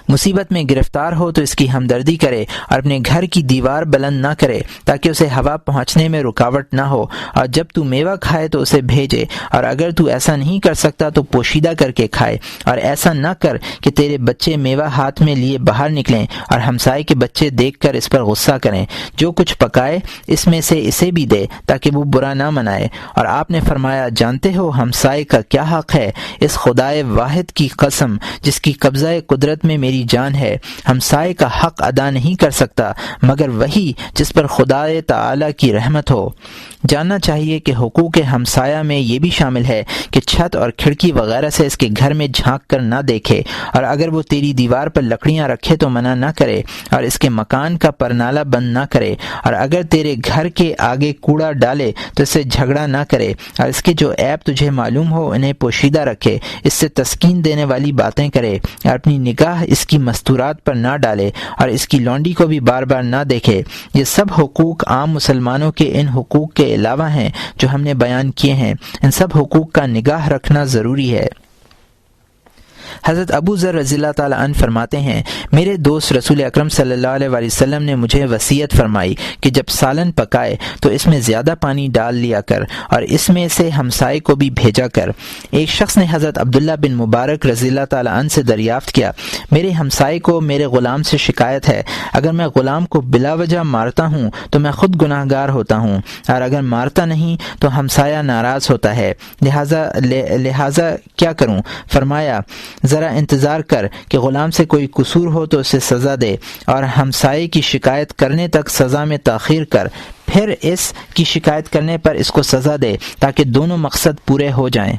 مصیبت میں گرفتار ہو تو اس کی ہمدردی کرے، اور اپنے گھر کی دیوار بلند نہ کرے تاکہ اسے ہوا پہنچنے میں رکاوٹ نہ ہو، اور جب تو میوہ کھائے تو اسے بھیجے، اور اگر تو ایسا نہیں کر سکتا تو پوشیدہ کر کے کھائے، اور ایسا نہ کر کہ تیرے بچے میوہ ہاتھ میں لیے باہر نکلیں اور ہمسائے کے بچے دیکھ کر اس پر غصہ کریں، جو کچھ پکائے اس میں سے اسے بھی دے تاکہ وہ برا نہ منائے۔ اور آپ نے فرمایا جانتے ہو ہمسائے کا کیا حق ہے؟ اس خدائے واحد کی قسم جس کی قبضہ قدرت میں میری جان ہے، ہمسائے کا حق ادا نہیں کر سکتا مگر وہی جس پر خدا تعالی کی رحمت ہو۔ جاننا چاہیے کہ حقوق ہمسایہ میں یہ بھی شامل ہے کہ چھت اور کھڑکی وغیرہ سے اس کے گھر میں جھانک کر نہ دیکھے، اور اگر وہ تیری دیوار پر لکڑیاں رکھے تو منع نہ کرے، اور اس کے مکان کا پرنالہ بند نہ کرے، اور اگر تیرے گھر کے آگے کوڑا ڈالے تو اس سے جھگڑا نہ کرے، اور اس کے جو عیب تجھے معلوم ہو انہیں پوشیدہ رکھے، اس سے تسکین دینے والی باتیں کرے، اور اپنی نگاہ اس کی مستورات پر نہ ڈالے، اور اس کی لونڈی کو بھی بار بار نہ دیکھے۔ یہ سب حقوق عام مسلمانوں کے ان حقوق کے علاوہ ہیں جو ہم نے بیان کیے ہیں، ان سب حقوق کا نگاہ رکھنا ضروری ہے۔ حضرت ابو ذر رضی اللہ تعالیٰ عنہ فرماتے ہیں میرے دوست رسول اکرم صلی اللہ علیہ وآلہ وسلم نے مجھے وصیت فرمائی کہ جب سالن پکائے تو اس میں زیادہ پانی ڈال لیا کر اور اس میں سے ہمسائے کو بھی بھیجا کر۔ ایک شخص نے حضرت عبداللہ بن مبارک رضی اللہ تعالیٰ عنہ سے دریافت کیا میرے ہمسائے کو میرے غلام سے شکایت ہے، اگر میں غلام کو بلا وجہ مارتا ہوں تو میں خود گناہ گار ہوتا ہوں، اور اگر مارتا نہیں تو ہمسایہ ناراض ہوتا ہے، لہٰذا کیا کروں؟ فرمایا ذرا انتظار کر کہ غلام سے کوئی قصور ہو تو اسے سزا دے، اور ہمسائے کی شکایت کرنے تک سزا میں تاخیر کر، پھر اس کی شکایت کرنے پر اس کو سزا دے تاکہ دونوں مقصد پورے ہو جائیں۔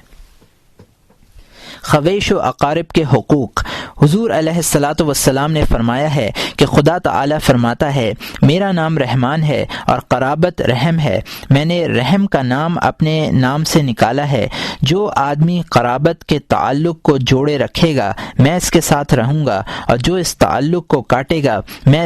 خویش و اقارب کے حقوق۔ حضور علیہ الصلاۃ والسلام نے فرمایا ہے کہ خدا تعالی فرماتا ہے میرا نام رحمان ہے اور قرابت رحم ہے، میں نے رحم کا نام اپنے نام سے نکالا ہے، جو آدمی قرابت کے تعلق کو جوڑے رکھے گا میں اس کے ساتھ رہوں گا، اور جو اس تعلق کو کاٹے گا میں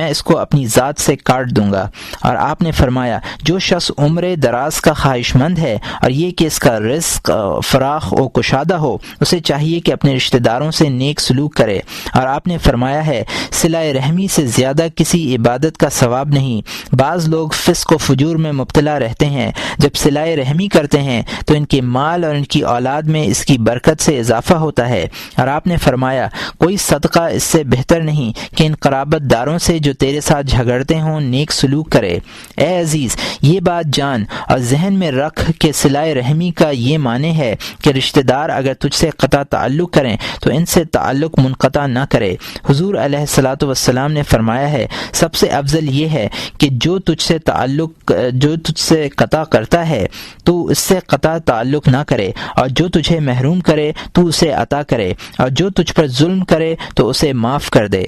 اس کو اپنی ذات سے کاٹ دوں گا۔ اور آپ نے فرمایا جو شخص عمر دراز کا خواہش مند ہے اور یہ کہ اس کا رزق فراخ و کشادہ ہو، اسے چاہیے کہ اپنے رشتہ داروں سے نیک سلوک کرے۔ اور آپ نے فرمایا ہے صلہ رحمی سے زیادہ کسی عبادت کا ثواب نہیں۔ بعض لوگ فسق و فجور میں مبتلا رہتے ہیں، جب صلہ رحمی کرتے ہیں تو ان کے مال اور ان کی اولاد میں اس کی برکت سے اضافہ ہوتا ہے۔ اور آپ نے فرمایا کوئی صدقہ اس سے بہتر نہیں کہ ان قرابت داروں سے جو تیرے ساتھ جھگڑتے ہوں نیک سلوک کرے۔ اے عزیز یہ بات جان اور ذہن میں رکھ کہ صلہ رحمی کا یہ معنی ہے کہ رشتہ دار اگر تجھ سے قطع تعلق کریں تو ان سے تعلق منقطع نہ کرے۔ حضور علیہ الصلاۃ والسلام نے فرمایا ہے سب سے افضل یہ ہے کہ جو تجھ سے قطع کرتا ہے تو اس سے قطع تعلق نہ کرے، اور جو تجھے محروم کرے تو اسے عطا کرے، اور جو تجھ پر ظلم کرے تو اسے معاف کر دے۔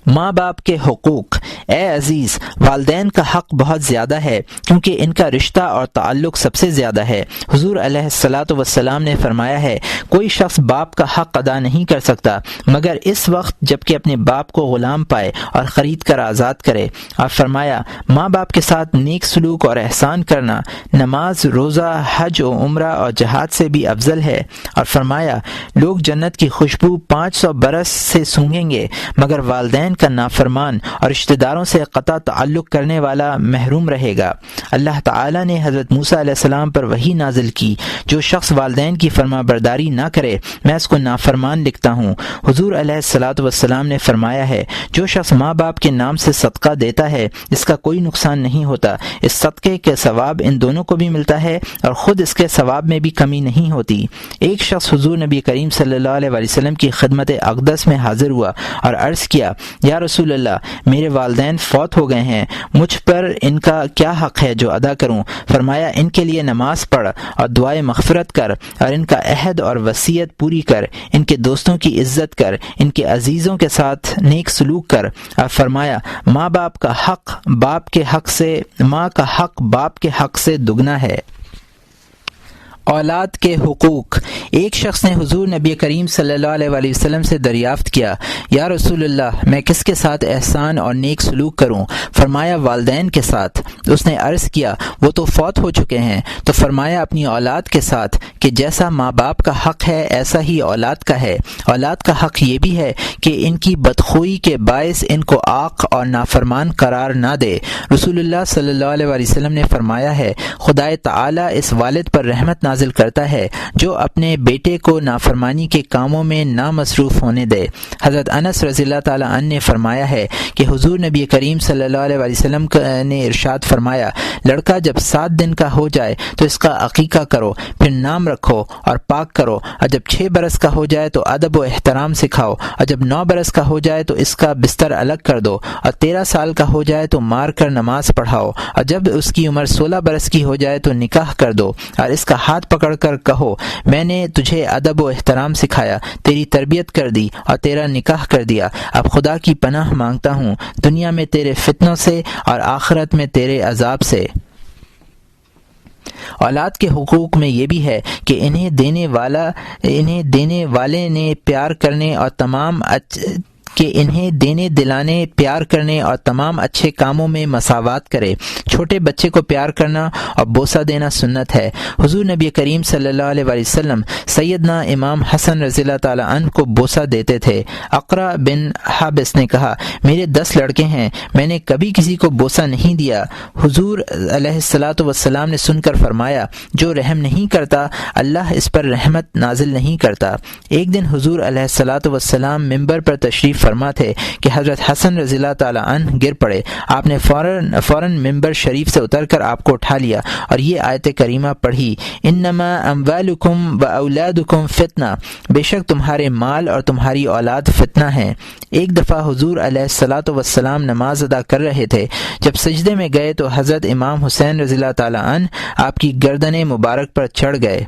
ماں باپ کے حقوق۔ اے عزیز، والدین کا حق بہت زیادہ ہے کیونکہ ان کا رشتہ اور تعلق سب سے زیادہ ہے۔ حضور علیہ الصلاۃ والسلام نے فرمایا ہے، کوئی شخص باپ کا حق ادا نہیں کر سکتا مگر اس وقت جب کہ اپنے باپ کو غلام پائے اور خرید کر آزاد کرے۔ اور فرمایا، ماں باپ کے ساتھ نیک سلوک اور احسان کرنا نماز، روزہ، حج و عمرہ اور جہاد سے بھی افضل ہے۔ اور فرمایا، لوگ جنت کی خوشبو 500 برس سے سونگھیں گے مگر والدین کا نافرمان اور رشتہ داروں سے قطع تعلق کرنے والا محروم رہے گا۔ اللہ تعالی نے حضرت موسیٰ علیہ السلام پر وحی نازل کی، جو شخص والدین کی فرما برداری نہ کرے میں اس کو نافرمان لکھتا ہوں۔ حضور علیہ الصلاۃ والسلام نے فرمایا ہے، جو شخص ماں باپ کے نام سے صدقہ دیتا ہے اس کا کوئی نقصان نہیں ہوتا، اس صدقے کے ثواب ان دونوں کو بھی ملتا ہے اور خود اس کے ثواب میں بھی کمی نہیں ہوتی۔ ایک شخص حضور نبی کریم صلی اللہ علیہ وسلم کی خدمت اقدس میں حاضر ہوا اور عرض کیا، یا رسول اللہ، میرے والدین فوت ہو گئے ہیں، مجھ پر ان کا کیا حق ہے جو ادا کروں؟ فرمایا، ان کے لیے نماز پڑھ اور دعائے مغفرت کر اور ان کا عہد اور وصیت پوری کر، ان کے دوستوں کی عزت کر، ان کے عزیزوں کے ساتھ نیک سلوک کر۔ اور فرمایا، ماں کا حق باپ کے حق سے دگنا ہے۔ اولاد کے حقوق۔ ایک شخص نے حضور نبی کریم صلی اللہ علیہ وآلہ وسلم سے دریافت کیا، یا رسول اللہ، میں کس کے ساتھ احسان اور نیک سلوک کروں؟ فرمایا، والدین کے ساتھ۔ اس نے عرض کیا، وہ تو فوت ہو چکے ہیں۔ تو فرمایا، اپنی اولاد کے ساتھ، کہ جیسا ماں باپ کا حق ہے ایسا ہی اولاد کا ہے۔ اولاد کا حق یہ بھی ہے کہ ان کی بدخوئی کے باعث ان کو عاق اور نافرمان قرار نہ دے۔ رسول اللہ صلی اللہ علیہ وآلہ وسلم نے فرمایا ہے، خدائے تعالی اس والد پر رحمت نازل کرتا ہے جو اپنے بیٹے کو نافرمانی کے کاموں میں نہ مصروف ہونے دے۔ حضرت انس رضی اللہ تعالی عنہ نے فرمایا ہے کہ حضور نبی کریم صلی اللہ علیہ وآلہ وسلم نے ارشاد فرمایا، لڑکا جب 7 دن کا ہو جائے تو اس کا عقیقہ کرو، پھر نام رکھو اور پاک کرو، اور جب 6 برس کا ہو جائے تو ادب و احترام سکھاؤ، اور جب 9 برس کا ہو جائے تو اس کا بستر الگ کر دو، اور 13 سال کا ہو جائے تو مار کر نماز پڑھاؤ، اور جب اس کی عمر 16 برس کی ہو جائے تو نکاح کر دو، اور اس کا ہاتھ پکڑ کر کہو، میں نے تجھے ادب و احترام سکھایا، تیری تربیت کر دی اور تیرا نکاح کر دیا۔ اب خدا کی پناہ مانگتا ہوں دنیا میں تیرے فتنوں سے اور آخرت میں تیرے عذاب سے۔ اولاد کے حقوق میں یہ بھی ہے کہ انہیں دینے والے نے پیار کرنے اور دلانے پیار کرنے اور تمام اچھے کاموں میں مساوات کرے۔ چھوٹے بچے کو پیار کرنا اور بوسہ دینا سنت ہے۔ حضور نبی کریم صلی اللہ علیہ وآلہ وسلم سیدنا امام حسن رضی اللہ تعالی عنہ کو بوسہ دیتے تھے۔ اقرا بن حابس نے کہا، میرے 10 لڑکے ہیں، میں نے کبھی کسی کو بوسہ نہیں دیا۔ حضور علیہ الصلاۃ والسلام نے سن کر فرمایا، جو رحم نہیں کرتا اللہ اس پر رحمت نازل نہیں کرتا۔ ایک دن حضور علیہ الصلاۃ والسلام ممبر پر تشریف فرما تھے کہ حضرت حسن رضی اللہ تعالی عنہ گر پڑے۔ آپ نے فوراً ممبر شریف سے اتر کر آپ کو اٹھا لیا اور یہ آیت کریمہ پڑھی، انما اموالکم و اولادکم فتنہ، بے شک تمہارے مال اور تمہاری اولاد فتنہ ہیں۔ ایک دفعہ حضور علیہ الصلاۃ والسلام نماز ادا کر رہے تھے، جب سجدے میں گئے تو حضرت امام حسین رضی اللہ تعالی عنہ آپ کی گردن مبارک پر چڑھ گئے۔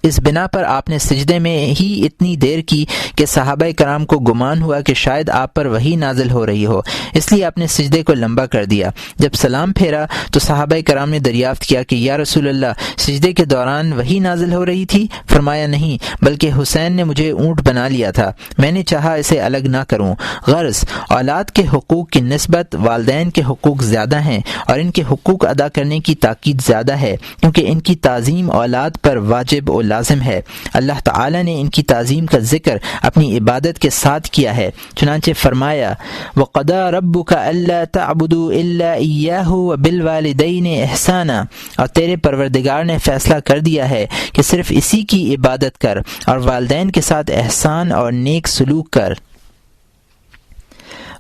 اس بنا پر آپ نے سجدے میں ہی اتنی دیر کی کہ صحابہ کرام کو گمان ہوا کہ شاید آپ پر وحی نازل ہو رہی ہو، اس لیے آپ نے سجدے کو لمبا کر دیا۔ جب سلام پھیرا تو صحابہ کرام نے دریافت کیا کہ یا رسول اللہ، سجدے کے دوران وحی نازل ہو رہی تھی؟ فرمایا، نہیں، بلکہ حسین نے مجھے اونٹ بنا لیا تھا، میں نے چاہا اسے الگ نہ کروں۔ غرض، اولاد کے حقوق کی نسبت والدین کے حقوق زیادہ ہیں اور ان کے حقوق ادا کرنے کی تاکید زیادہ ہے، کیونکہ ان کی تعظیم اولاد پر واجب و لازم ہے۔ اللہ تعالی نے ان کی تعظیم کا ذکر اپنی عبادت کے ساتھ کیا ہے، چنانچہ فرمایا، وَقَضَى رَبُّكَ أَلَّا تَعْبُدُوا إِلَّا إِيَّاهُ وَبِالْوَالِدَيْنِ إِحْسَانًا، اور تیرے پروردگار نے فیصلہ کر دیا ہے کہ صرف اسی کی عبادت کر اور والدین کے ساتھ احسان اور نیک سلوک کر۔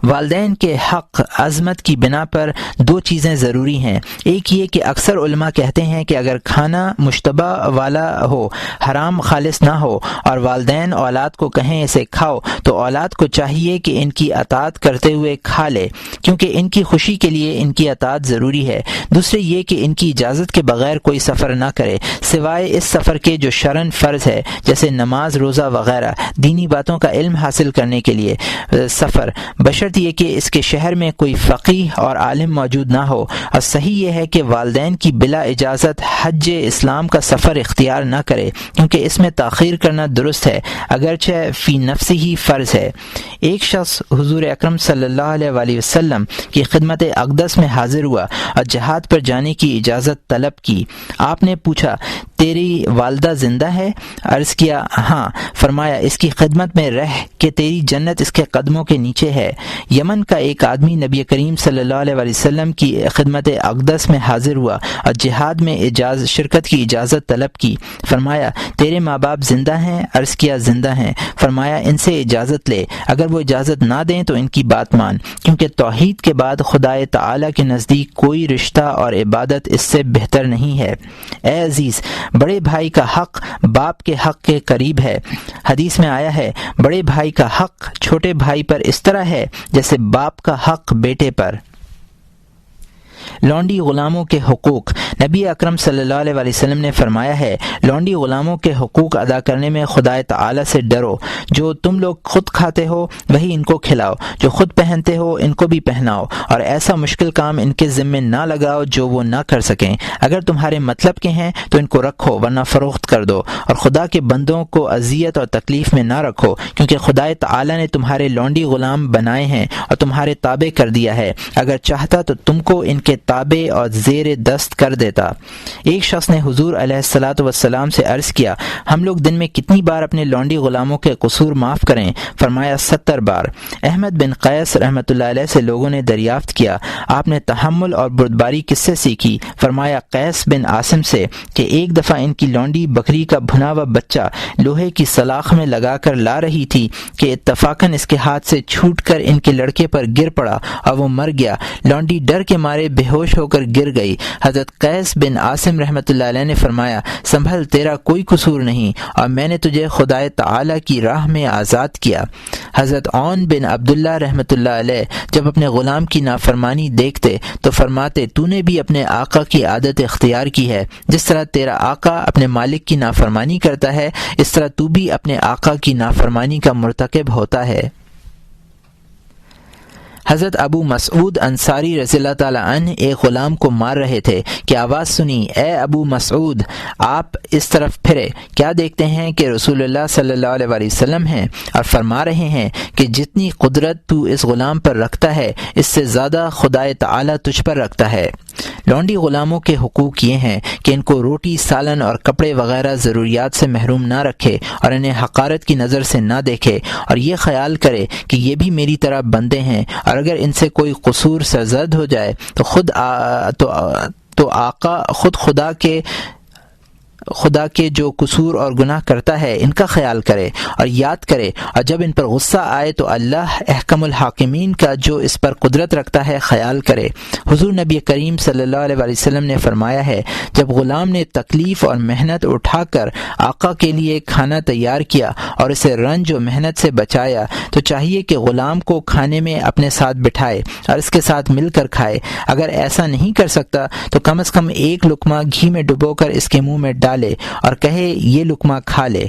والدین کے حق عظمت کی بنا پر دو چیزیں ضروری ہیں۔ ایک یہ کہ اکثر علماء کہتے ہیں کہ اگر کھانا مشتبہ والا ہو، حرام خالص نہ ہو، اور والدین اولاد کو کہیں اسے کھاؤ، تو اولاد کو چاہیے کہ ان کی اطاعت کرتے ہوئے کھا لے، کیونکہ ان کی خوشی کے لیے ان کی اطاعت ضروری ہے۔ دوسرے یہ کہ ان کی اجازت کے بغیر کوئی سفر نہ کرے، سوائے اس سفر کے جو شرعاً فرض ہے، جیسے نماز، روزہ وغیرہ، دینی باتوں کا علم حاصل کرنے کے لیے سفر، بشرط یہ کہ اس کے شہر میں کوئی فقیہ اور عالم موجود نہ ہو۔ اور صحیح یہ ہے کہ والدین کی بلا اجازت حج اسلام کا سفر اختیار نہ کرے، کیونکہ اس میں تاخیر کرنا درست ہے، اگرچہ فی نفسی ہی فرض ہے۔ ایک شخص حضور اکرم صلی اللہ علیہ وآلہ وسلم کی خدمت اقدس میں حاضر ہوا اور جہاد پر جانے کی اجازت طلب کی۔ آپ نے پوچھا، تیری والدہ زندہ ہے؟ عرض کیا ہاں۔ فرمایا، اس کی خدمت میں رہ کہ تیری جنت اس کے قدموں کے نیچے ہے۔ یمن کا ایک آدمی نبی کریم صلی اللہ علیہ وآلہ وسلم کی خدمت اقدس میں حاضر ہوا اور جہاد میں شرکت کی اجازت طلب کی۔ فرمایا، تیرے ماں باپ زندہ ہیں؟ عرض کیا زندہ ہیں۔ فرمایا، ان سے اجازت لے، اگر وہ اجازت نہ دیں تو ان کی بات مان، کیونکہ توحید کے بعد خدا تعالی کے نزدیک کوئی رشتہ اور عبادت اس سے بہتر نہیں ہے۔ اے عزیز، بڑے بھائی کا حق باپ کے حق کے قریب ہے۔ حدیث میں آیا ہے، بڑے بھائی کا حق چھوٹے بھائی پر اس طرح ہے جیسے باپ کا حق بیٹے پر۔ لونڈی غلاموں کے حقوق۔ نبی اکرم صلی اللہ علیہ وآلہ وسلم نے فرمایا ہے، لونڈی غلاموں کے حقوق ادا کرنے میں خدا تعالی سے ڈرو۔ جو تم لوگ خود کھاتے ہو وہی ان کو کھلاؤ، جو خود پہنتے ہو ان کو بھی پہناؤ، اور ایسا مشکل کام ان کے ذمے نہ لگاؤ جو وہ نہ کر سکیں۔ اگر تمہارے مطلب کے ہیں تو ان کو رکھو، ورنہ فروخت کر دو، اور خدا کے بندوں کو اذیت اور تکلیف میں نہ رکھو، کیونکہ خدا تعالی نے تمہارے لونڈی غلام بنائے ہیں اور تمہارے تابع کر دیا ہے۔ اگر چاہتا تو تم کو ان کے تابع اور زیر دست کر دیتا۔ ایک شخص نے حضور علیہ الصلاۃ والسلام سے عرض کیا، ہم لوگ دن میں کتنی بار اپنے لونڈی غلاموں کے قصور معاف کریں؟ فرمایا 70 بار۔ احمد بن قیس رحمۃ اللہ علیہ سے لوگوں نے دریافت کیا، آپ نے تحمل اور بردباری کس سے سیکھی؟ فرمایا قیس بن عاصم سے، کہ ایک دفعہ ان کی لونڈی بکری کا بھنا ہوا بچہ لوہے کی سلاخ میں لگا کر لا رہی تھی کہ اتفاقاً اس کے ہاتھ سے چھوٹ کر ان کے لڑکے پر گر پڑا اور وہ مر گیا۔ لونڈی ڈر کے مارے بے ہوش ہو کر گر گئی۔ حضرت قیس بن عاصم رحمۃ اللہ علیہ نے فرمایا، سنبھل، تیرا کوئی قصور نہیں، اور میں نے تجھے خدا تعالی کی راہ میں آزاد کیا۔ حضرت عون بن عبداللہ رحمۃ اللہ علیہ جب اپنے غلام کی نافرمانی دیکھتے تو فرماتے، تو نے بھی اپنے آقا کی عادت اختیار کی ہے، جس طرح تیرا آقا اپنے مالک کی نافرمانی کرتا ہے، اس طرح تو بھی اپنے آقا کی نافرمانی کا مرتکب ہوتا ہے۔ حضرت ابو مسعود انصاری رضی اللہ تعالی عنہ ایک غلام کو مار رہے تھے کہ آواز سنی، اے ابو مسعود، آپ اس طرف پھرے، کیا دیکھتے ہیں کہ رسول اللہ صلی اللہ علیہ وآلہ وسلم ہیں اور فرما رہے ہیں کہ جتنی قدرت تو اس غلام پر رکھتا ہے اس سے زیادہ خدا تعالی تجھ پر رکھتا ہے۔ لونڈی غلاموں کے حقوق یہ ہیں کہ ان کو روٹی، سالن اور کپڑے وغیرہ ضروریات سے محروم نہ رکھے اور انہیں حقارت کی نظر سے نہ دیکھے، اور یہ خیال کرے کہ یہ بھی میری طرح بندے ہیں، اور اگر ان سے کوئی قصور سرزد ہو جائے تو آقا خود خدا کے جو قصور اور گناہ کرتا ہے ان کا خیال کرے اور یاد کرے، اور جب ان پر غصہ آئے تو اللہ احکم الحاکمین کا جو اس پر قدرت رکھتا ہے خیال کرے۔ حضور نبی کریم صلی اللہ علیہ وآلہ وسلم نے فرمایا ہے، جب غلام نے تکلیف اور محنت اٹھا کر آقا کے لیے کھانا تیار کیا اور اسے رنج و محنت سے بچایا تو چاہیے کہ غلام کو کھانے میں اپنے ساتھ بٹھائے اور اس کے ساتھ مل کر کھائے۔ اگر ایسا نہیں کر سکتا تو کم از کم ایک لقمہ گھی میں ڈبو کر اس کے منہ میں ڈالے اور کہے، یہ لقمہ کھا لے۔